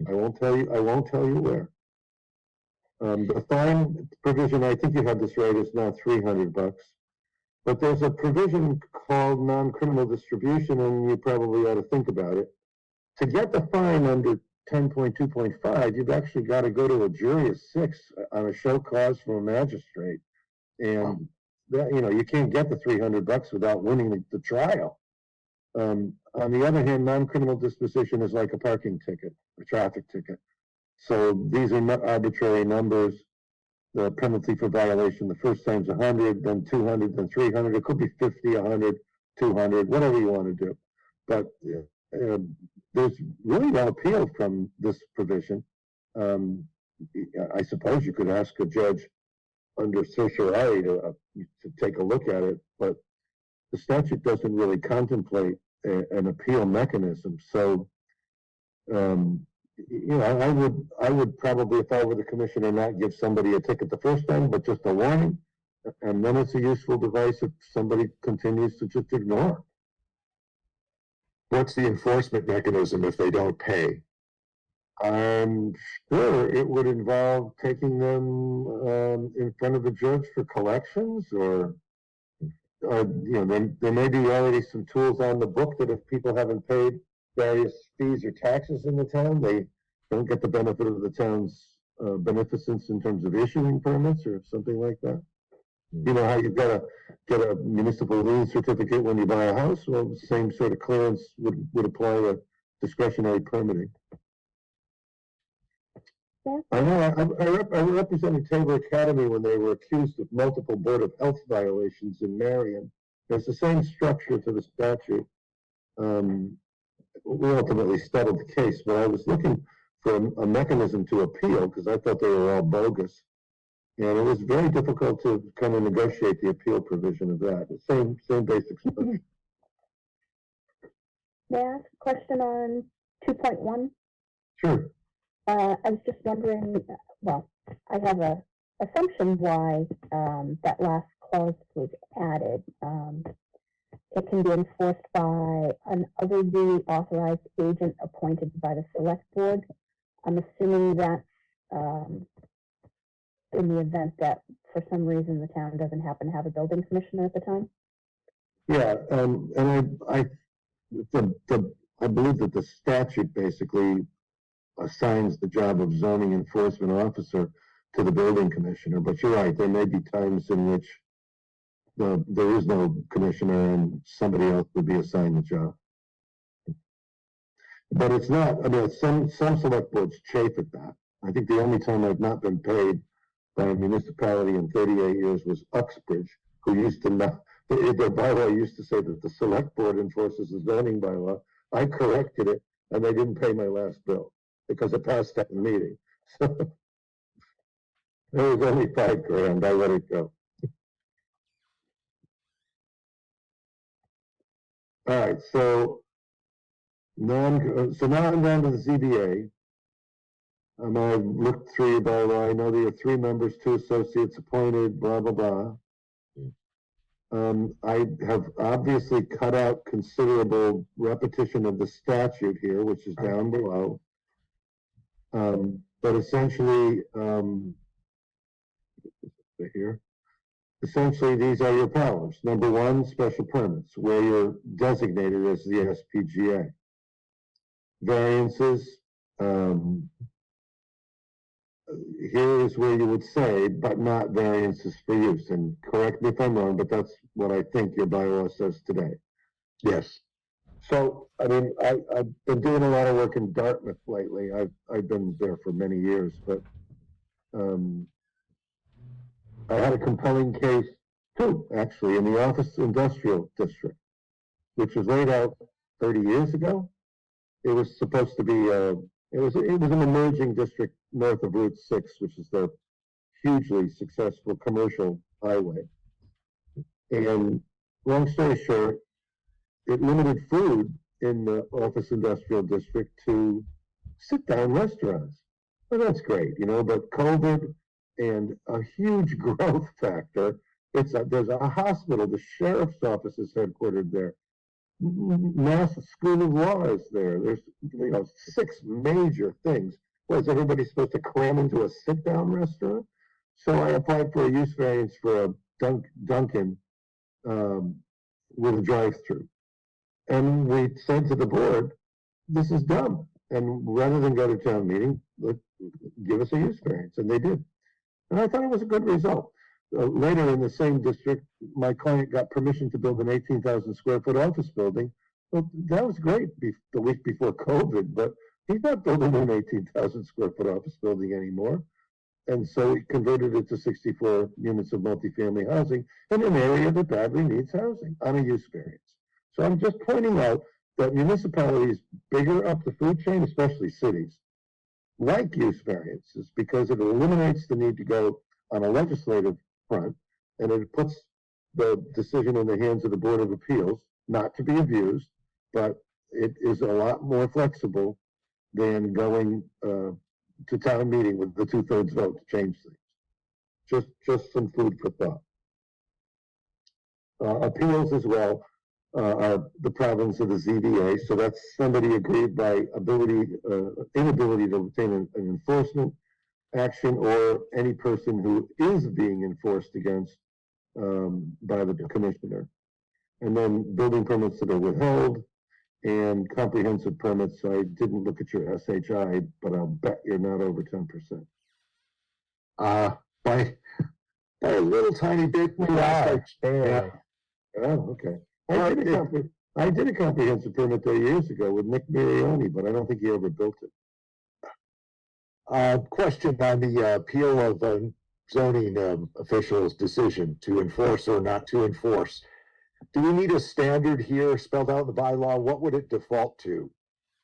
I won't tell you where. The fine provision, I think you have this right, is now $300. But there's a provision called non-criminal distribution, and you probably ought to think about it. To get the fine under 10.2.5, you've actually got to go to a jury of 6 on a show cause from a magistrate. And that, you can't get the $300 without winning the trial. On the other hand, non-criminal disposition is like a parking ticket, a traffic ticket. So these are not arbitrary numbers. The penalty for violation, the first time's 100, then 200, then 300. It could be 50, 100, 200, whatever you want to do. But there's really no appeal from this provision. I suppose you could ask a judge under certiorari to take a look at it, but the statute doesn't really contemplate an appeal mechanism. So, I would probably, if I were the commissioner, not give somebody a ticket the first time, but just a warning. And then it's a useful device if somebody continues to just ignore. What's the enforcement mechanism if they don't pay? I'm sure it would involve taking them in front of a judge for collections, or there may be already some tools on the book that if people haven't paid various fees or taxes in the town, they don't get the benefit of the town's beneficence in terms of issuing permits or something like that. You know how you've got to get a municipal lien certificate when you buy a house? Well, the same sort of clearance would apply to discretionary permitting. Yeah. I know, I represented Tabor Academy when they were accused of multiple Board of Health violations in Marion. There's the same structure to the statute. We ultimately settled the case, but I was looking for a mechanism to appeal because I thought they were all bogus. And it was very difficult to kind of negotiate the appeal provision of that. The same basic stuff. May I ask a question on 2.1? Sure. I was just wondering, well, I have a assumption why that last clause was added. It can be enforced by an otherly authorized agent appointed by the select board. I'm assuming that's in the event that for some reason the town doesn't happen to have a building commissioner at the time. Yeah, and I believe that the statute basically assigns the job of zoning enforcement officer to the building commissioner. But you're right, there may be times in which there is no commissioner and somebody else would be assigned the job. But it's not, I mean, some select boards chafe at that. I think the only time I've not been paid by a municipality in 38 years was Uxbridge, who used to The bylaw used to say that the select board enforces the zoning bylaw. I corrected it, and they didn't pay my last bill because it passed that meeting. So it was only $5,000. I let it go. All right, so now I'm down to the ZBA. I've looked through your bylaw. I know there are 3 members, 2 associates appointed, blah, blah, blah. I have obviously cut out considerable repetition of the statute here, which is down below. But essentially, here, essentially these are your powers. Number 1, special permits, where you're designated as the SPGA. Variances, here is where you would say, but not variances for use. And correct me if I'm wrong, but that's what I think your bylaw says today. Yes. So, I mean, I've been doing a lot of work in Dartmouth lately. I've been there for many years, but I had a compelling case too, actually, in the Office Industrial District, which was laid out 30 years ago. It was supposed to be it was an emerging district north of Route 6, which is the hugely successful commercial highway. And long story short, it limited food in the Office Industrial District to sit-down restaurants. Well, that's great, but COVID and a huge growth factor. There's a hospital, the sheriff's office is headquartered there. Mass School of Law is there. There's 6 major things. Was everybody supposed to cram into a sit-down restaurant? So I applied for a use variance for a Dunkin' with a drive-through, and we said to the board, "This is dumb." And rather than go to town meeting, give us a use variance, and they did. And I thought it was a good result. Later in the same district, my client got permission to build an 18,000 square foot office building. Well, that was great the week before COVID, but he's not building an 18,000 square foot office building anymore. And so he converted it to 64 units of multifamily housing in an area that badly needs housing on a use variance. So I'm just pointing out that municipalities bigger up the food chain, especially cities, like use variances because it eliminates the need to go on a legislative front, and it puts the decision in the hands of the Board of Appeals, not to be abused, but it is a lot more flexible than going to town meeting with the 2/3 vote to change things. Just some food for thought. Appeals as well are the province of the ZBA, so that's somebody aggrieved by inability to obtain an enforcement action or any person who is being enforced against by the commissioner. And then building permits that are withheld and comprehensive permits. I didn't look at your SHI, but I'll bet you're not over 10%. By a little tiny bit. We are, barely. Oh, okay. I did a comprehensive permit there years ago with Nick Mirioni, but I don't think he ever built it. Question on the appeal of zoning officials' decision to enforce or not to enforce. Do we need a standard here spelled out in the bylaw? What would it default to?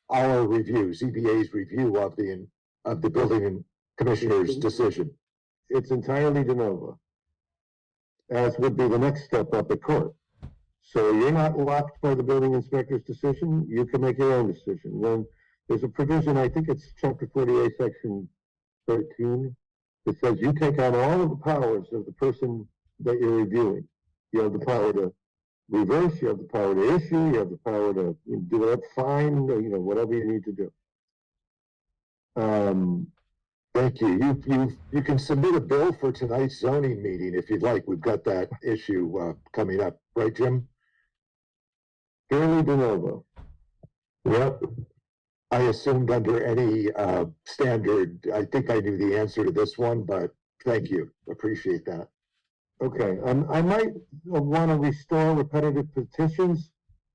Our review, ZBA's review of the building commissioner's decision. It's entirely de novo, as would be the next step up at court. So you're not locked by the building inspector's decision. You can make your own decision. When there's a provision, I think it's chapter 48, section 13, that says you take on all of the powers of the person that you're reviewing. You have the power to reverse, you have the power to issue, you have the power to do it, fine, whatever you need to do. Thank you. You can submit a bill for tonight's zoning meeting if you'd like. We've got that issue coming up, right, Jim? Fairly de novo. Yep. I assumed under any standard. I think I knew the answer to this one, but thank you. Appreciate that. Okay, I might want to restore repetitive petitions,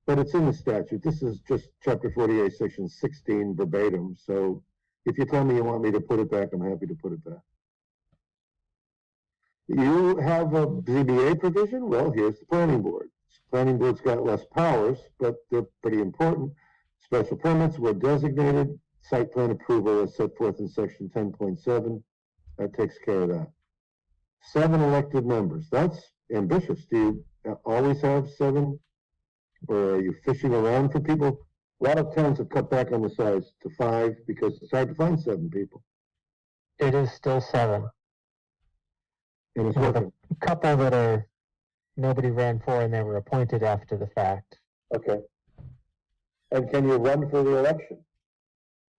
but it's in the statute. This is just chapter 48, section 16 verbatim. So if you tell me you want me to put it back, I'm happy to put it back. You have a ZBA provision? Well, here's the planning board. Planning board's got less powers, but they're pretty important. Special permits were designated. Site plan approval is set forth in section 10.7. That takes care of that. 7 elected members. That's ambitious. Do you always have 7? Or are you fishing around for people? A lot of towns have cut back on the size to 5 because it's hard to find 7 people. It is still 7. And it's Yeah, working. A couple that are nobody ran for and they were appointed after the fact. Okay. And can you run for the election?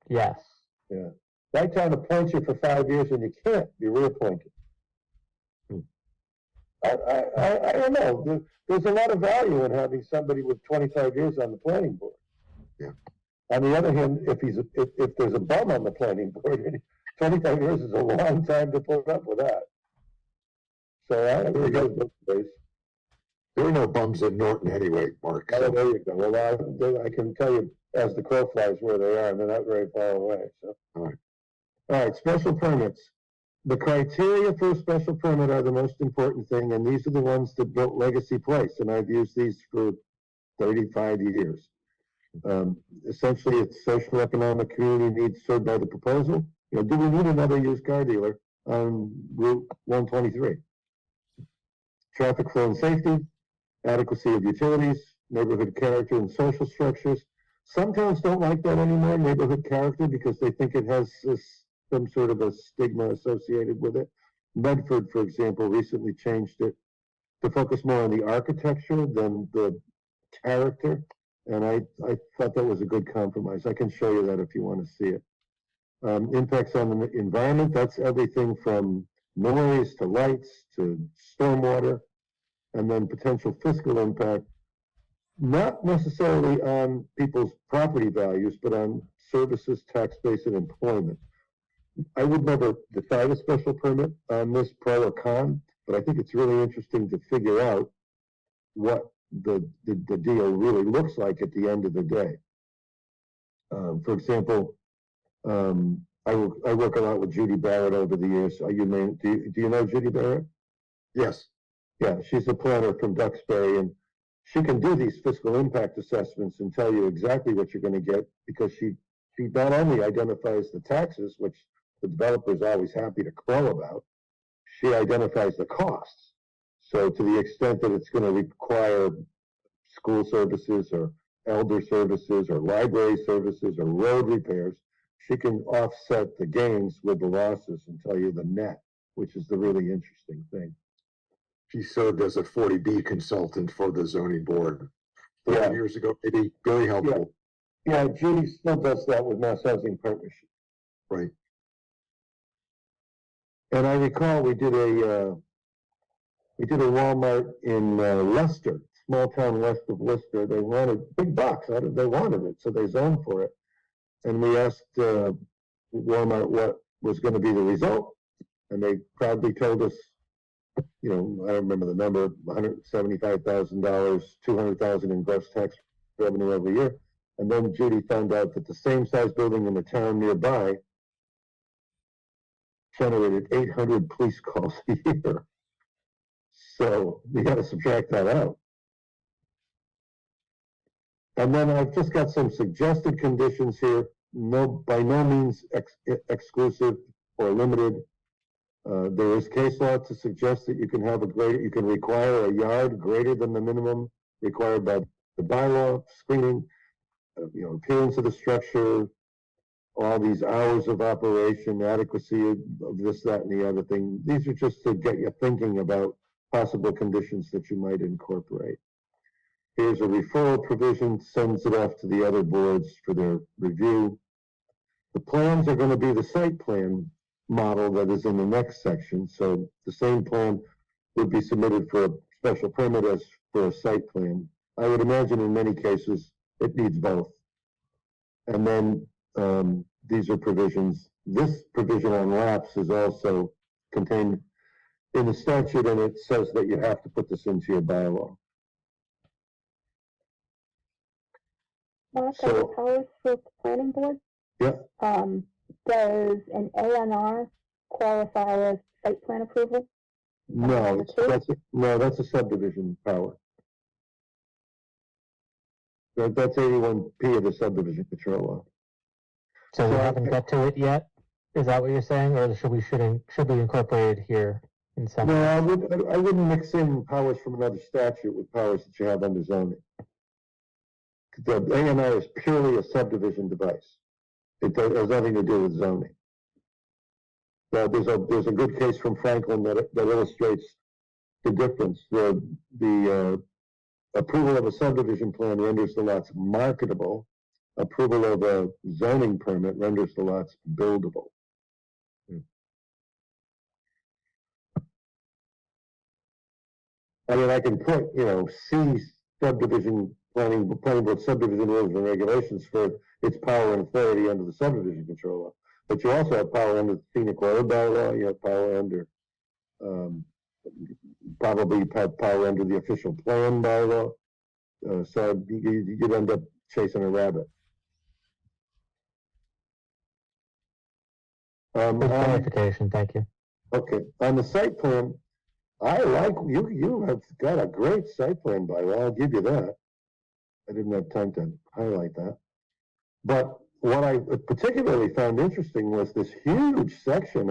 Yes. Yeah. My town appoints you for 5 years and you can't be reappointed. I don't know. There's a lot of value in having somebody with 25 years on the planning board. Yeah. On the other hand, if there's a bum on the planning board, 25 years is a long time to put up with that. So I don't think it goes both ways. There are no bums in Norton anyway, Mark. Oh, So, there you go. Well, I can tell you as the crow flies where they are, and they're not very far away. So. All right. All right, special permits. The criteria for a special permit are the most important thing, and these are the ones that built Legacy Place, and I've used these for 35 years. Essentially, it's social, economic, community needs served by the proposal. You know, do we need another used car dealer on Route 123? Traffic flow and safety, adequacy of utilities, neighborhood character and social structures. Some towns don't like that anymore, neighborhood character, because they think it has some sort of a stigma associated with it. Medford, for example, recently changed it to focus more on the architecture than the character. And I thought that was a good compromise. I can show you that if you want to see it. Impacts on the environment, that's everything from noise to lights to stormwater, and then potential fiscal impact, not necessarily on people's property values, but on services, tax base, and employment. I would never decide a special permit on this pro or con, but I think it's really interesting to figure out what the deal really looks like at the end of the day. For example, I work a lot with Judy Barrett over the years. Do you know Judy Barrett? yes. Yeah, she's a planner from Duxbury, and she can do these fiscal impact assessments and tell you exactly what you're going to get, because she not only identifies the taxes, which the developer is always happy to crow about, she identifies the costs. So to the extent that it's going to require school services or elder services or library services or road repairs, she can offset the gains with the losses and tell you the net, which is the really interesting thing. She served as a 40B consultant for the zoning board 4 Yeah. years ago, maybe. Very helpful. Yeah, Judy still does that with Mass Housing Partnership. Right. And I recall we did a Walmart in Leicester, small town west of Worcester. They wanted big box. They wanted it, so they zoned for it. And we asked Walmart what was going to be the result, and they proudly told us, you know, I don't remember the number, $175,000, $200,000 in gross tax revenue every year. And then Judy found out that the same size building in the town nearby generated 800 police calls a year. So we got to subtract that out. And then I've just got some suggested conditions here. By no means exclusive or limited. There is case law to suggest that you can require a yard greater than the minimum required by the bylaw, screening, appearance of the structure, all these hours of operation, adequacy of this, that, and the other thing. These are just to get you thinking about possible conditions that you might incorporate. Here's a referral provision, sends it off to the other boards for their review. The plans are going to be the site plan model that is in the next section. So the same plan would be submitted for a special permit as for a site plan. I would imagine in many cases it needs both. And then these are provisions. This provision on lapse is also contained in the statute, and it says that you have to put this into your bylaw. Mark, So- are the powers for the planning board? Yeah. Does an A&R qualify as site plan approval? No, Number two? that's a subdivision power. That's 81P of the subdivision control law. So we So I- haven't got to it yet? Is that what you're saying, or should we incorporate it here in some? No, I wouldn't mix in powers from another statute with powers that you have under zoning. The ANR is purely a subdivision device. Has nothing to do with zoning. There's a good case from Franklin that illustrates the difference. The approval of a subdivision plan renders the lots marketable. Approval of a zoning permit renders the lots buildable. I mean, I can put, C subdivision planning board subdivision rules and regulations for its power and authority under the subdivision control law. But you also have power under the scenic road bylaw, you have power under, probably have power under the official plan bylaw. So you'd end up chasing a rabbit. Good clarification, thank you. Okay, on the site plan, I like, you have got a great site plan bylaw, I'll give you that. I didn't have time to highlight that. But what I particularly found interesting was this huge section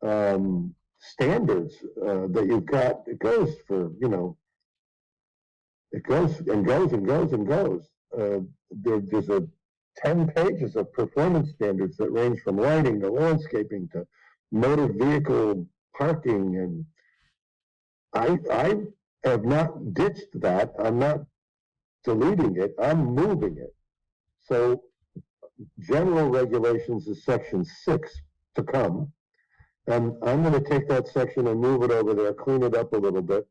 on standards that you've got. It goes for, it goes and goes and goes and goes. There's 10 pages of performance standards that range from lighting to landscaping to motor vehicle parking, and I have not ditched that. I'm not deleting it. I'm moving it. So general regulations is section 6 to come, and I'm going to take that section and move it over there, clean it up a little bit,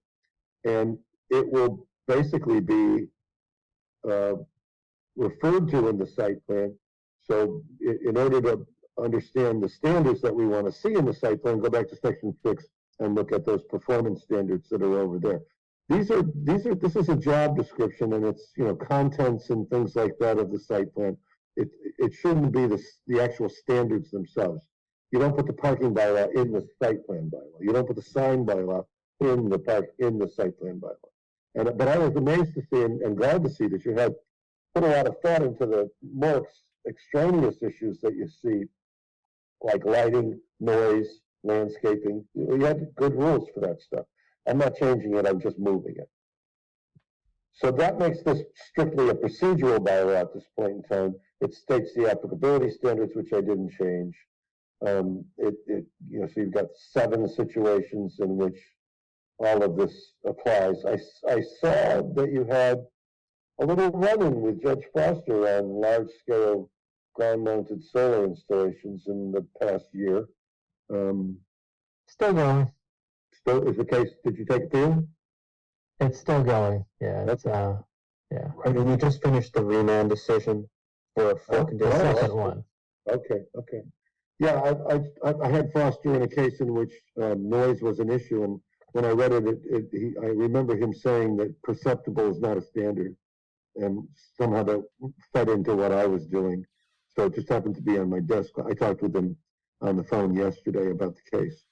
and it will basically be referred to in the site plan. So in order to understand the standards that we want to see in the site plan, go back to section 6 and look at those performance standards that are over there. This is a job description, and it's, contents and things like that of the site plan. It shouldn't be the actual standards themselves. You don't put the parking bylaw in the site plan bylaw. You don't put the sign bylaw in the site plan bylaw. But I was amazed to see and glad to see that you had put a lot of thought into the more extraneous issues that you see, like lighting, noise, landscaping. You had good rules for that stuff. I'm not changing it, I'm just moving it. So that makes this strictly a procedural bylaw at this point in time. It states the applicability standards, which I didn't change. So you've got 7 situations in which all of this applies. I saw that you had a little run-in with Judge Foster on large-scale ground-mounted solar installations in the past year. Still going. Still is the case. Did you take it to him? It's still going. Yeah, it's yeah. I mean, we just finished the remand decision for a full Oh, The condition. second one. Okay. Yeah, I had Foster in a case in which noise was an issue, and when I read it, I remember him saying that perceptible is not a standard, and somehow that fed into what I was doing. So it just happened to be on my desk. I talked with him on the phone yesterday about the case.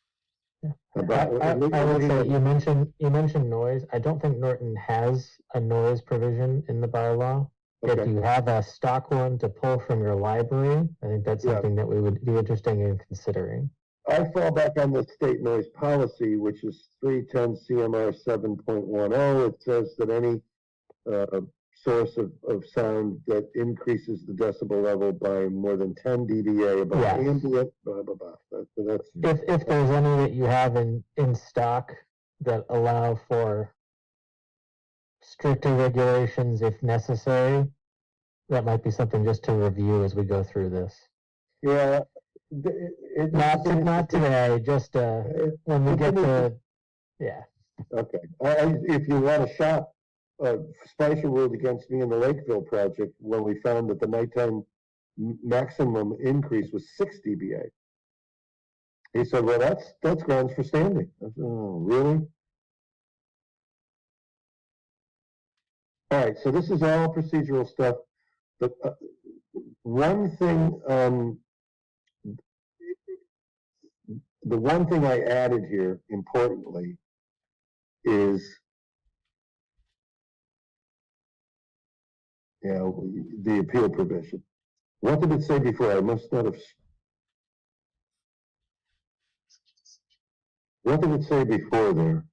Yeah. About, I would say you mentioned noise. I don't think Norton has a noise provision in the bylaw. If okay. you have a stock one to pull from your library, I think that's Yeah. something that we would be interested in considering. I fall back on the state noise policy, which is 310 CMR 7.10. It says that any source of sound that increases the decibel level by more than 10 dBA above Yes. ambient, blah, blah, blah. That's If there's any that you have in stock that allow for stricter regulations if necessary, that might be something just to review as we go through this. yeah. Not today, just when we get to, yeah. Okay. If you want to shop, Spicer ruled against me in the Lakeville project when we found that the nighttime maximum increase was 6 dBA. He said, well, that's grounds for standing. I said, oh, really? All right, so this is all procedural stuff. But one thing, the one thing I added here, importantly, is, you know, the appeal provision. What did it say before? I must not have. What did it say before there?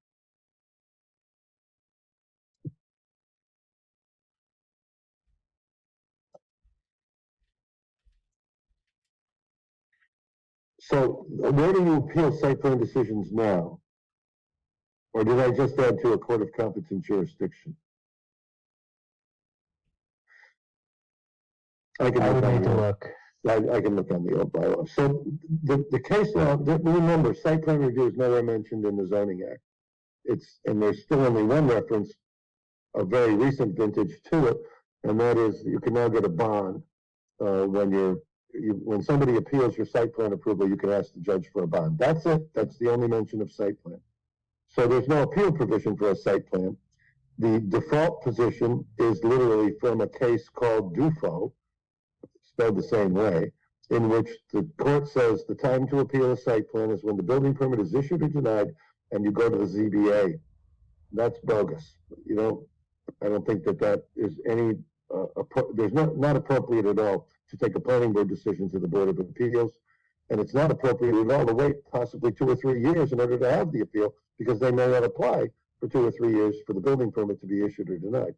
So where do you appeal site plan decisions now? Or did I just add to a court of competent jurisdiction? I can I look would on need to the old, look. I can look on the old bylaw. So the case law, remember, site plan review is nowhere mentioned in the zoning act. And there's still only one reference, a very recent vintage to it, and that is you can now get a bond when somebody appeals your site plan approval, you can ask the judge for a bond. That's it. That's the only mention of site plan. So there's no appeal provision for a site plan. The default position is literally from a case called Dufo, spelled the same way, in which the court says the time to appeal a site plan is when the building permit is issued or denied, and you go to the ZBA. That's bogus. I don't think that is any. There's not appropriate at all to take a planning board decision to the Board of Appeals, and it's not appropriate at all to wait possibly 2 or 3 years in order to have the appeal, because they may not apply for 2 or 3 years for the building permit to be issued or denied.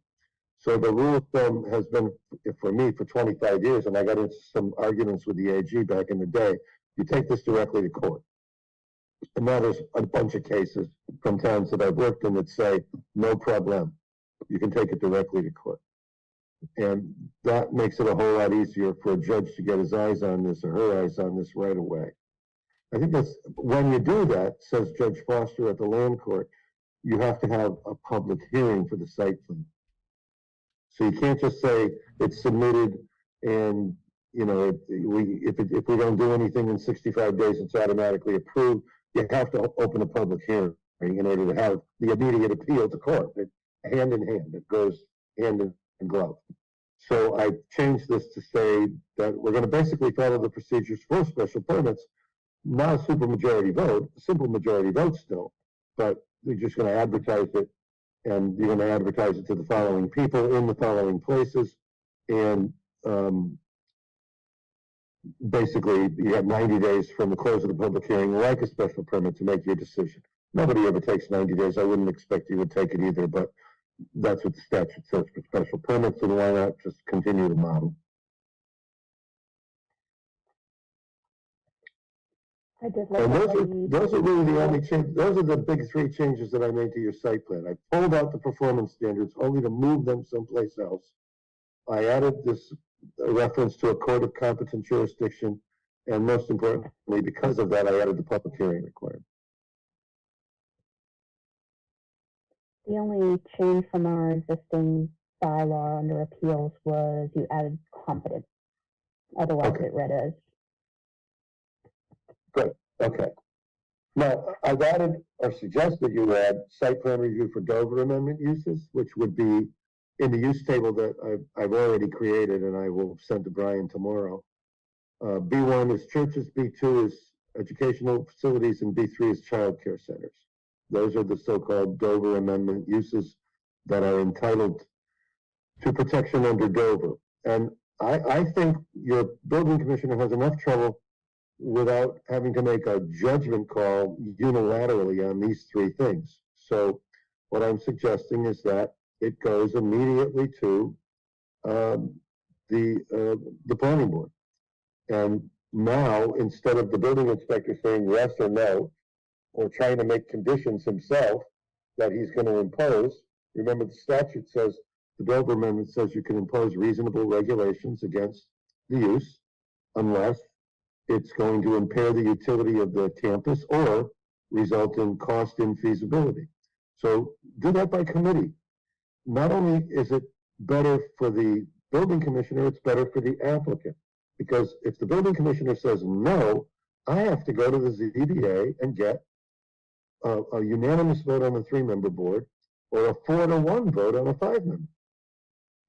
So the rule of thumb has been, for me, for 25 years, and I got into some arguments with the AG back in the day, you take this directly to court. And now there's a bunch of cases from towns that I've worked in that say, no problem, you can take it directly to court. And that makes it a whole lot easier for a judge to get his eyes on this or her eyes on this right away. I think that's, when you do that, says Judge Foster at the land court, you have to have a public hearing for the site plan. So you can't just say it's submitted and, if we don't do anything in 65 days, it's automatically approved. You have to open a public hearing in order to have the immediate appeal to court. Hand in hand, it goes hand in glove. So I changed this to say that we're going to basically follow the procedures for special permits, not a supermajority vote, a simple majority vote still, but we're just going to advertise it, and you're going to advertise it to the following people in the following places, and basically you have 90 days from the close of the public hearing, like a special permit, to make your decision. Nobody ever takes 90 days. I wouldn't expect you would take it either, but that's what the statute says for special permits, and why not just continue the model? I did like And that those are really the only change. Those are the big 3 changes that I made to your site plan. I pulled out the performance standards only to move them someplace else. I added this reference to a court of competent jurisdiction, and most importantly, because of that, I added the public hearing requirement. the only change from our existing bylaw under appeals was you added competent. Otherwise, Okay. it read as Okay. Now, I've added or suggested you add site plan review for Dover amendment uses, which would be in the use table that I've already created, and I will send to Brian tomorrow. B1 is churches, B2 is educational facilities, and B3 is childcare centers. Those are the so-called Dover amendment uses that are entitled to protection under Dover. And I think your building commissioner has enough trouble without having to make a judgment call unilaterally on these 3 things. So what I'm suggesting is that it goes immediately to the planning board. And now, instead of the building inspector saying yes or no, or trying to make conditions himself that he's going to impose, remember the statute says, the Dover Amendment says you can impose reasonable regulations against the use unless it's going to impair the utility of the campus or result in cost infeasibility. So do that by committee. Not only is it better for the building commissioner, it's better for the applicant. Because if the building commissioner says no, I have to go to the ZBA and get a unanimous vote on the 3-member board or a 4-to-1 vote on a 5-member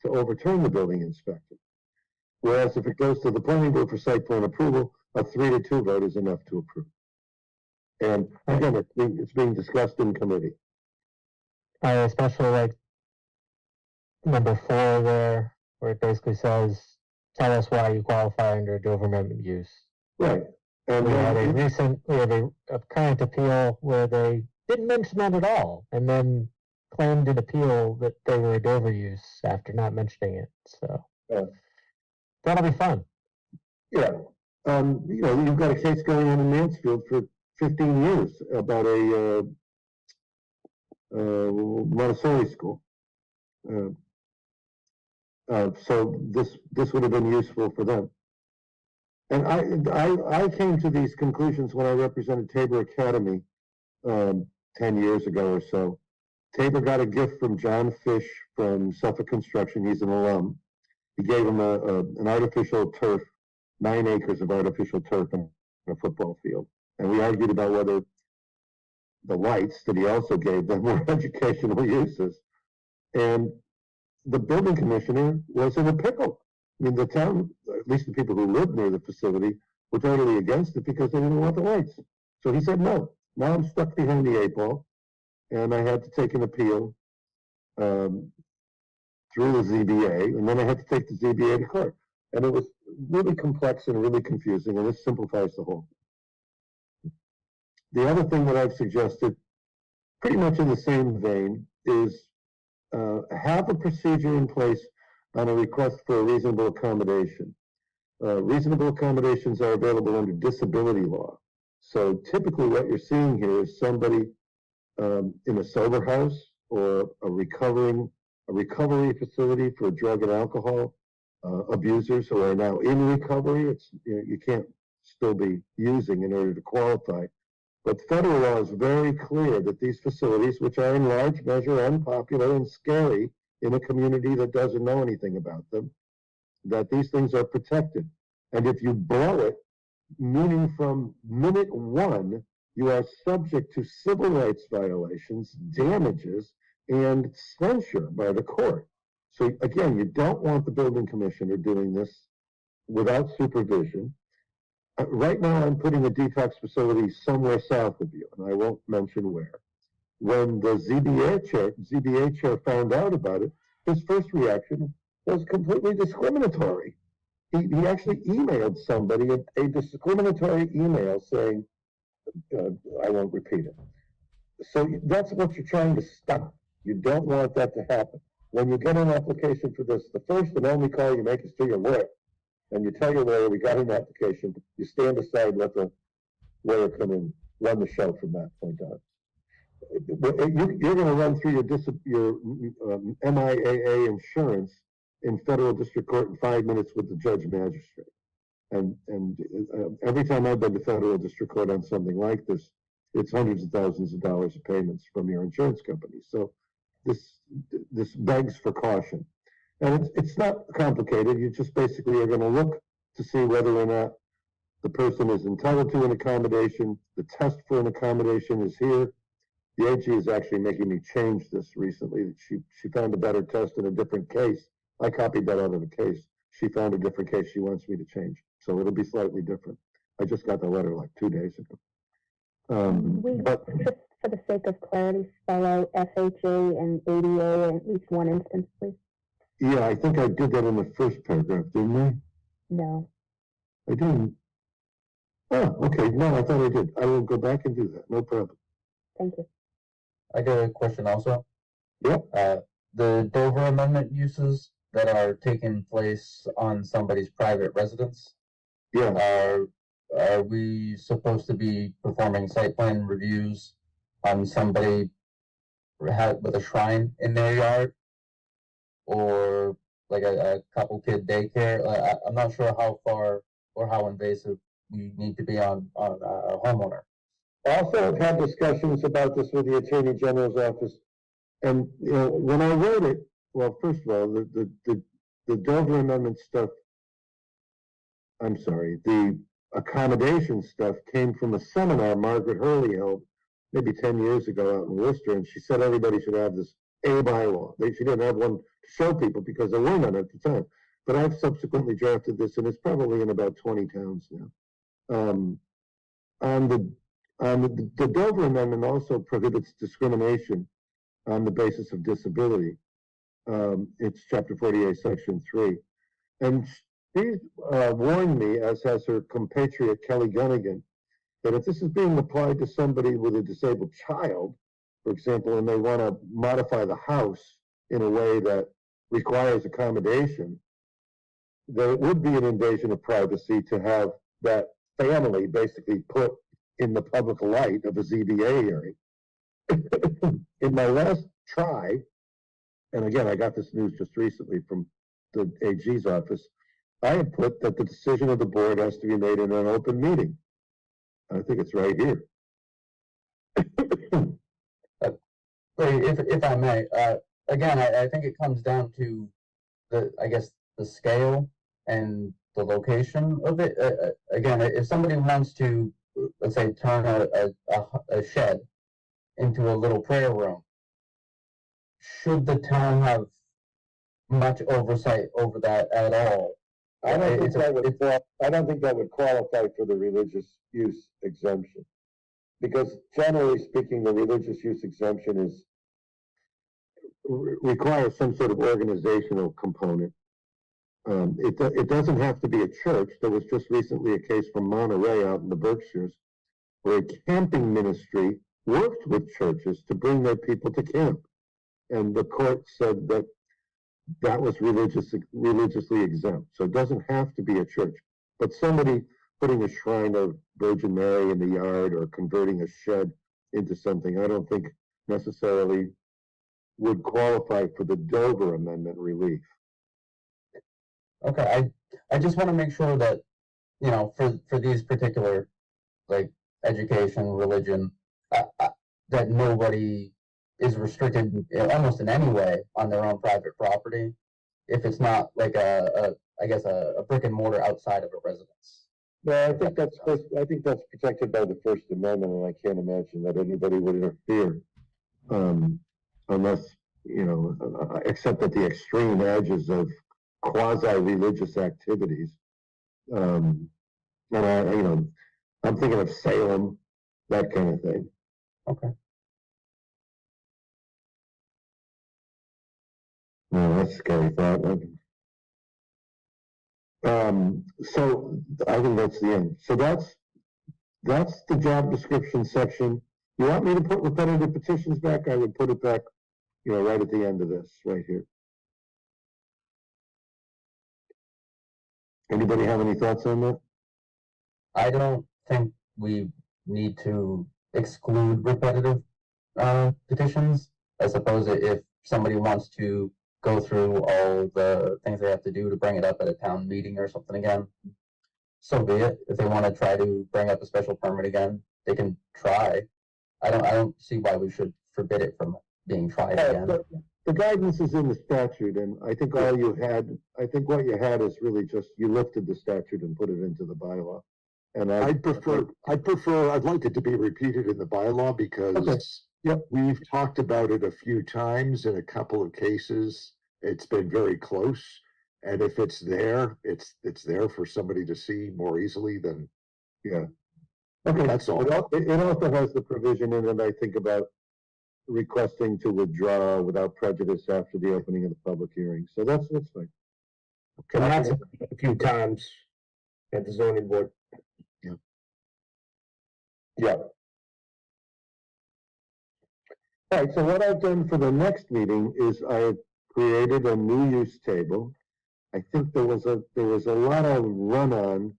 to overturn the building inspector. Whereas if it goes to the planning board for site plan approval, a 3-to-2 vote is enough to approve. And again, it's being discussed in committee. I especially like number 4 there, where it basically says, tell us why you qualify under Dover Amendment use. Right. And We had then we have a current appeal where they didn't mention that at all, and then claimed an appeal that they were a Dover use after not mentioning it, so. Yeah. That'll be fun. yeah, you know, you've got a case going on in Mansfield for 15 years about a Montessori school. So this would have been useful for them. And I came to these conclusions when I represented Tabor Academy 10 years ago or so. Tabor got a gift from John Fish from Suffolk Construction. He's an alum. He gave him an artificial turf, 9 acres of artificial turf in a football field. And we argued about whether the lights that he also gave them were educational uses. And the building commissioner was in a pickle. I mean, the town, at least the people who lived near the facility, were totally against it because they didn't want the lights. So he said, no, now I'm stuck behind the 8 ball. And I had to take an appeal through the ZBA, and then I had to take the ZBA to court. And it was really complex and really confusing, and this simplifies the whole. The other thing that I've suggested, pretty much in the same vein, is have a procedure in place on a request for a reasonable accommodation. Reasonable accommodations are available under disability law. So typically what you're seeing here is somebody in a sober house or a recovery facility for drug and alcohol abusers who are now in recovery. It's, you know, you can't still be using in order to qualify. But federal law is very clear that these facilities, which are in large measure unpopular and scary in a community that doesn't know anything about them, that these things are protected. And if you blow it, meaning from minute 1, you are subject to civil rights violations, damages, and censure by the court. So again, you don't want the building commissioner doing this without supervision. Right now, I'm putting a detox facility somewhere south of you, and I won't mention where. When the ZBA chair found out about it, his first reaction was completely discriminatory. He actually emailed somebody a discriminatory email saying, I won't repeat it. So that's what you're trying to stop. You don't want that to happen. When you get an application for this, the first and only call you make is to your lawyer. And you tell your lawyer, we got an application. You stand aside, let the lawyer come in, run the show from that point on. You're going to run through your MIAA insurance in federal district court in 5 minutes with the judge magistrate. And every time I've been to federal district court on something like this, it's hundreds of thousands of dollars of payments from your insurance company. So this begs for caution. And it's not complicated. You just basically are going to look to see whether or not the person is entitled to an accommodation. The test for an accommodation is here. The AG is actually making me change this recently. She found a better test in a different case. I copied that out of the case. She found a different case she wants me to change. So it'll be slightly different. I just got the letter like 2 days ago. But Just for the sake of clarity, spell out FHA and ADA in at least one instance, please. yeah, I think I did that in the first paragraph, didn't I? No. I didn't. Oh, okay. No, I thought I did. I will go back and do that. No problem. Thank you. I got a question also. Yep. The Dover Amendment uses that are taking place on somebody's private residence, Yeah. are we supposed to be performing site plan reviews on somebody with a shrine in their yard? Or like a couple kid daycare? I'm not sure how far or how invasive we need to be on a homeowner. Also, I've had discussions about this with the Attorney General's office. And, you know, when I wrote it, well, first of all, the Dover Amendment stuff, I'm sorry, the accommodation stuff came from a seminar Margaret Hurley held maybe 10 years ago out in Worcester, and she said everybody should have this A bylaw. She didn't have one to show people because there weren't none at the time. But I've subsequently drafted this, and it's probably in about 20 towns now. On the The Dover Amendment also prohibits discrimination on the basis of disability. It's chapter 48, section 3. And she warned me, as has her compatriot Kelly Gunnigan, that if this is being applied to somebody with a disabled child, for example, and they want to modify the house in a way that requires accommodation, that it would be an invasion of privacy to have that family basically put in the public light of a ZBA hearing. In my last try, and again, I got this news just recently from the AG's office, I had put that the decision of the board has to be made in an open meeting. I think it's right here. If I may, again, I think it comes down to I guess, the scale and the location of it. Again, if somebody wants to, let's say, turn a shed into a little prayer room, should the town have much oversight over that at all? I don't think It's a- I don't think that would qualify for the religious use exemption. Because generally speaking, the religious use exemption requires some sort of organizational component. It doesn't have to be a church. There was just recently a case from Monterey out in the Berkshires where a camping ministry worked with churches to bring their people to camp. And the court said that that was religiously exempt. So it doesn't have to be a church. But somebody putting a shrine of Virgin Mary in the yard or converting a shed into something, I don't think necessarily would qualify for the Dover Amendment relief. Okay, I just want to make sure that, you know, for these particular, like, education, religion, that nobody is restricted almost in any way on their own private property, if it's not like I guess a brick and mortar outside of a residence. No, I think that's protected by the First Amendment, and I can't imagine that anybody would interfere, unless, you know, except at the extreme edges of quasi-religious activities. And I'm thinking of Salem, that kind of thing. Okay. No, that's a scary thought. So I think that's the end. So that's the job description section. You want me to put repetitive petitions back? I would put it back, you know, right at the end of this, right here. Anybody have any thoughts on that? I don't think we need to exclude repetitive petitions. I suppose if somebody wants to go through all the things they have to do to bring it up at a town meeting or something again, so be it. If they want to try to bring up a special permit again, they can try. I don't see why we should forbid it from being tried again. The guidance is in the statute, and I think what you had is really just, you lifted the statute and put it into the bylaw. And I'd like it to be repeated in the bylaw because Okay. Yep. we've talked about it a few times in a couple of cases. It's been very close. And if it's there, it's there for somebody to see more easily than, yeah. Okay, That's all. It also has the provision in it, I think, about requesting to withdraw without prejudice after the opening of the public hearing. So that's fine. And that's a few times at the zoning board. Yeah. All right, so what I've done for the next meeting is I have created a new use table. I think there was a lot of run-on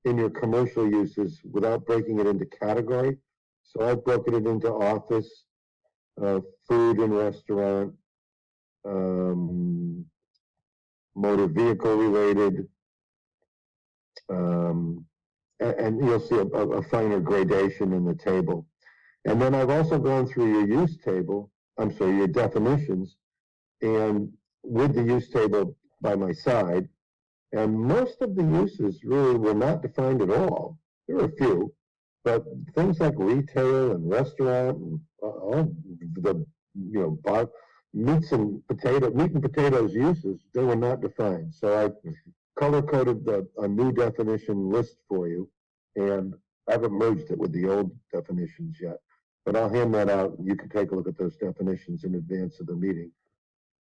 in your commercial uses without breaking it into category. So I've broken it into office, food and restaurant, motor vehicle related, and you'll see a finer gradation in the table. And then I've also gone through your use table, your definitions, and with the use table by my side, and most of the uses really were not defined at all. There were a few, but things like retail and restaurant and all the, bar, meat and potatoes uses, they were not defined. So I color-coded a new definition list for you, and I haven't merged it with the old definitions yet, but I'll hand that out. You can take a look at those definitions in advance of the meeting.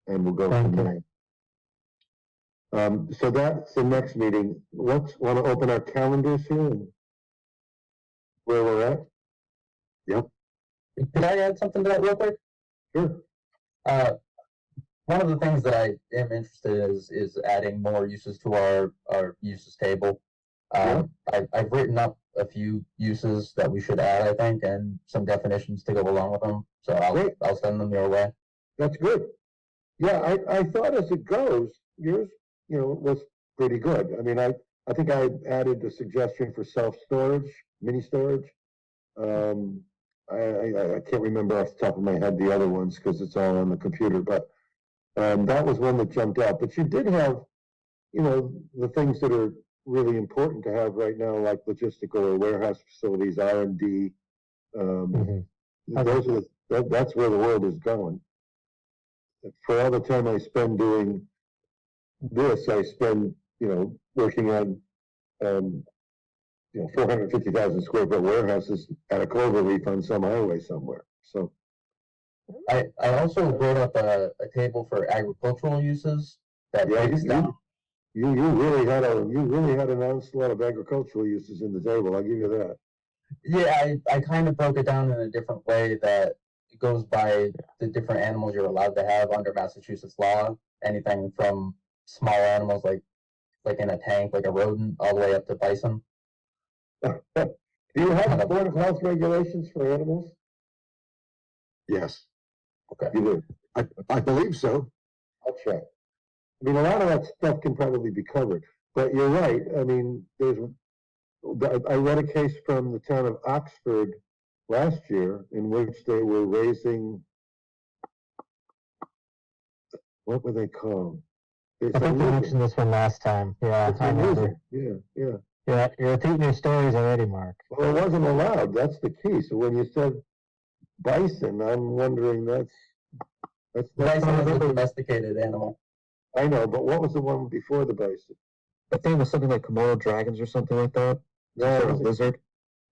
And we'll go from Thank you. there. So that's the next meeting. Want to open our calendars here and where we're at? Could I add something to that real quick? Sure. One of the things that I am interested in is adding more uses to our uses table. I've written up a few uses that we should add, I think, and some definitions to go along with them. So Great. I'll send them your way. That's good. Yeah, I thought as it goes, yours, was pretty good. I mean, I think I added a suggestion for self-storage, mini storage. I can't remember off the top of my head the other ones because it's all on the computer, but that was one that jumped out. But you did have, the things that are really important to have right now, like logistical or warehouse facilities, R&D. Mhm. That's where the world is going. For all the time I spend doing this, I spend, working on, 450,000 square foot warehouses at a clover leaf on some highway somewhere. So, I also wrote up a table for agricultural uses that yeah, breaks down. you really had an onslaught of agricultural uses in the table. I'll give you that. Yeah, I kind of broke it down in a different way that it goes by the different animals you're allowed to have under Massachusetts law. Anything from small animals like in a tank, like a rodent, all the way up to bison. Do you have Board of Health regulations for animals? Yes, You do. I believe so. I'll check. I mean, a lot of that stuff can probably be covered, but you're right. I mean, I read a case from the town of Oxford last year in which they were raising, what were they called? It's I a think you lizard. mentioned this one last time. Yeah, It's I a remember. lizard. Yeah. Yeah, you're repeating your stories already, Mark. Well, it wasn't allowed. That's the key. So when you said bison, I'm wondering that's Bison is a not- domesticated animal. I know, but what was the one before the bison? I think it was something like Komodo dragons or something like that. No, Or it a was lizard.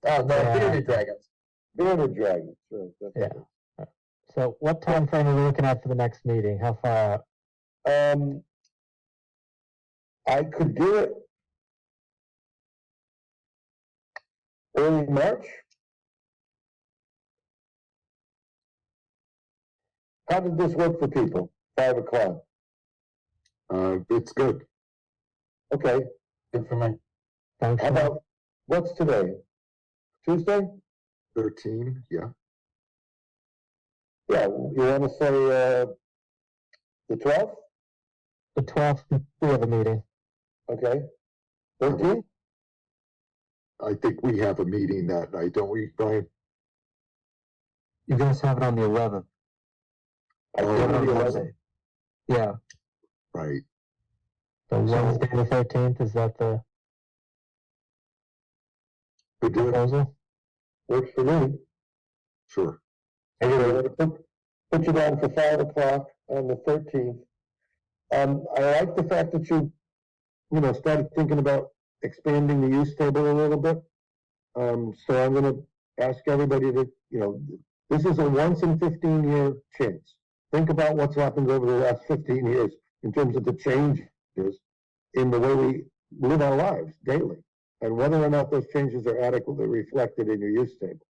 Oh, the Yeah. bearded dragons. bearded dragons. Right, that's Yeah. it. So what time frame are we looking at for the next meeting? How far out? I could do it early March. How did this work for people? 5 o'clock. It's good. Okay. Good for me. Thanks. How about, what's today? Tuesday? 13, yeah. Yeah, you want to say, the 12th? The 12th, we have a meeting. Okay. 13th? I think we have a meeting that night, don't we, Brian? You guys have it on the 11th. I Oh, can't do the Wednesday. 11th. Yeah. Right. So Wednesday the 13th, is that the Could do it. proposal? Works for me. Sure. Okay, I'm gonna put you down for 5 o'clock on the 13th. I like the fact that you started thinking about expanding the use table a little bit. So I'm gonna ask everybody to, this is a once in 15-year chance. Think about what's happened over the last 15 years in terms of the changes in the way we live our lives daily, and whether or not those changes are adequately reflected in your use table.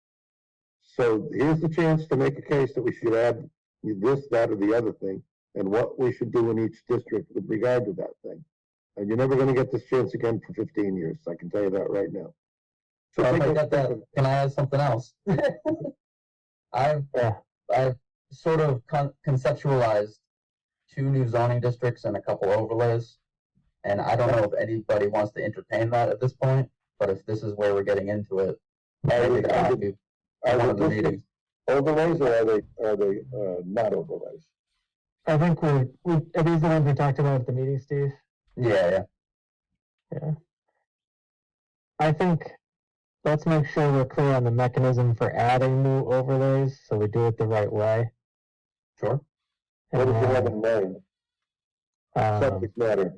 So here's the chance to make a case that we should add this, that, or the other thing, and what we should do in each district with regard to that thing. And you're never going to get this chance again for 15 years. I can tell you that right now. So Well, if take I a- got that, can I add something else? I've sort of conceptualized 2 new zoning districts and a couple overlays. And I don't know if anybody wants to entertain that at this point, but if this is where we're getting into it, maybe that might be Are one the of the districts meetings. overlays or are they not overlays? I think are these the ones we talked about at the meeting, Steve? Yeah. Yeah. I think let's make sure we're clear on the mechanism for adding new overlays, so we do it the right way. Sure. What And did you have then, in mind? Subject matter.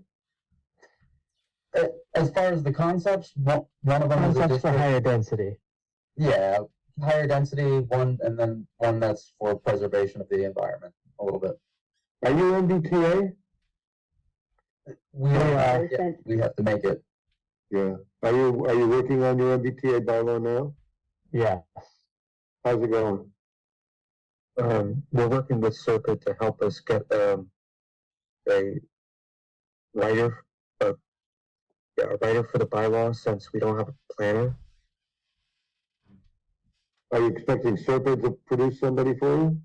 As far as the concepts, one of them is a Concepts for district. higher density. Yeah, higher density one, and then one that's for preservation of the environment a little bit. Are you MBTA? We Yeah. we have to make it. Yeah. Are you working on your MBTA bylaw now? Yes. How's it going? We're working with Serpent to help us get, a writer, a writer for the bylaw since we don't have a planner. Are you expecting Serpent to produce somebody for you?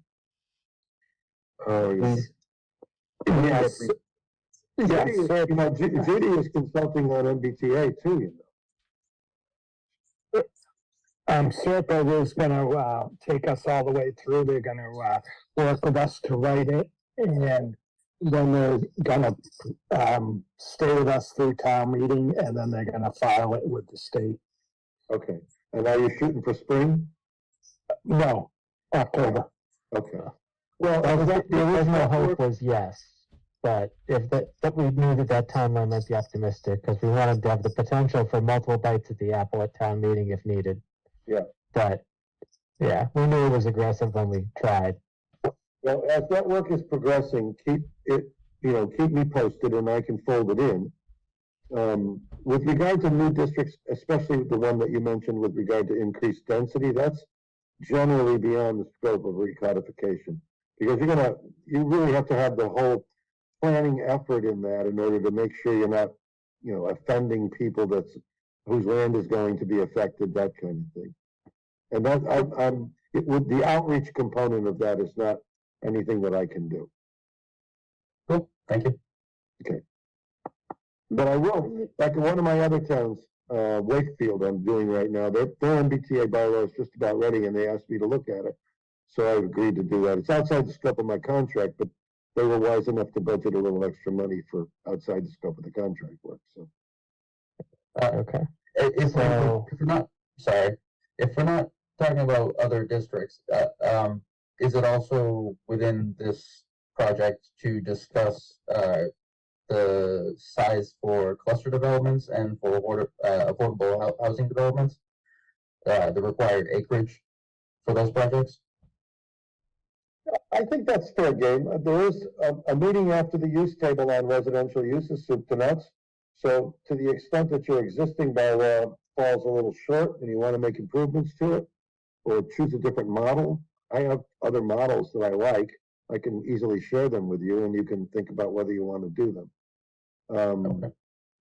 Yes. Yes. Judy is consulting on MBTA too, you know. Serpa is gonna, take us all the way through. They're gonna, work with us to write it. And then they're gonna, stay with us through town meeting, and then they're gonna file it with the state. Okay. And are you shooting for spring? No, October. Okay. Well, the original hope was yes, but if that we knew that timeline might be optimistic because we wanted to have the potential for multiple bites at the apple at town meeting if needed. Yeah. But yeah, we knew it was aggressive when we tried. Well, as that work is progressing, keep me posted and I can fold it in. With regard to new districts, especially the one that you mentioned with regard to increased density, that's generally beyond the scope of recodification. Because you really have to have the whole planning effort in that in order to make sure you're not, offending people whose land is going to be affected, that kind of thing. And that with the outreach component of that is not anything that I can do. Cool, thank you. But I will, like in one of my other towns, Wakefield, I'm doing right now, their MBTA bylaw is just about ready and they asked me to look at it. So I agreed to do that. It's outside the scope of my contract, but they were wise enough to budget a little extra money for outside the scope of the contract work, so. Okay. If So- we're not, sorry, if we're not talking about other districts, is it also within this project to discuss, the size for cluster developments and for affordable housing developments? The required acreage for those projects? I think that's fair game. There is a meeting after the use table on residential uses, soup to nuts. So to the extent that your existing bylaw falls a little short and you want to make improvements to it, or choose a different model, I have other models that I like. I can easily share them with you and you can think about whether you want to do them. Okay.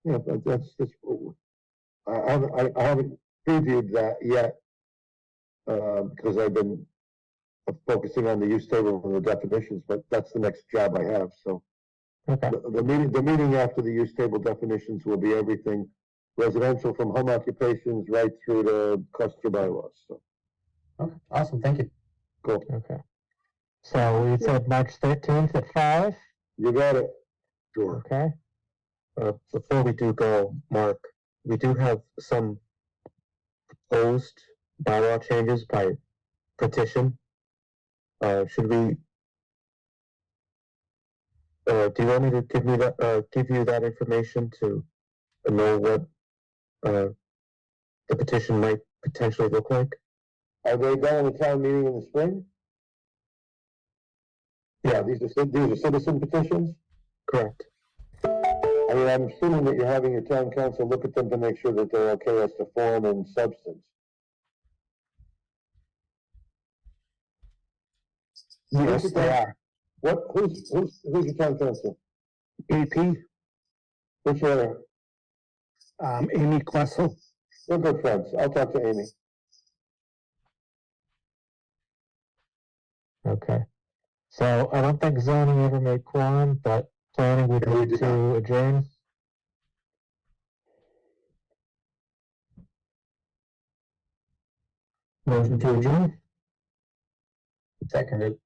Yeah, but that's I haven't previewed that yet, because I've been focusing on the use table and the definitions, but that's the next job I have, so. Okay. The meeting after the use table definitions will be everything residential from home occupations right through to cluster bylaws, so. Okay, awesome, thank you. Cool. Okay. So we said March 13th at 5. You got it. Sure. Okay. Before we do go, Mark, we do have some proposed bylaw changes by petition. Should we, do you want me to give you that information to know what, the petition might potentially look like? Are they going to town meeting in the spring? Yeah, these are citizen petitions? Correct. I mean, I'm assuming that you're having your town council look at them to make sure that they're okay as to form and substance. Yes, they are. Who's your town council? AP, Which area? Amy Klessel. We're good friends. I'll talk to Amy. Okay. So I don't think zoning ever made quorum, but planning would Yeah, we need did to adjourn. Motion to adjourn. Seconded.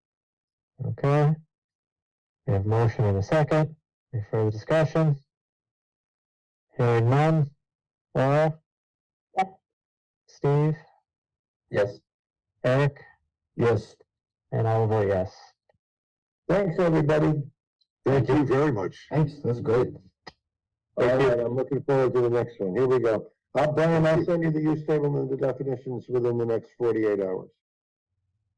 Okay. We have motion and a second. Any further discussion? Hearing none. Laura? Yes. Steve? Yes. Eric? Yes. And I will vote yes. Thanks, everybody. Thank you very much. Thanks, that's great. All right, I'm looking forward to the next one. Here we go. Brian, I'll send you the use table and the definitions within the next 48 hours.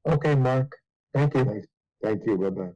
Okay, Mark, thank you. Thank you, bye-bye.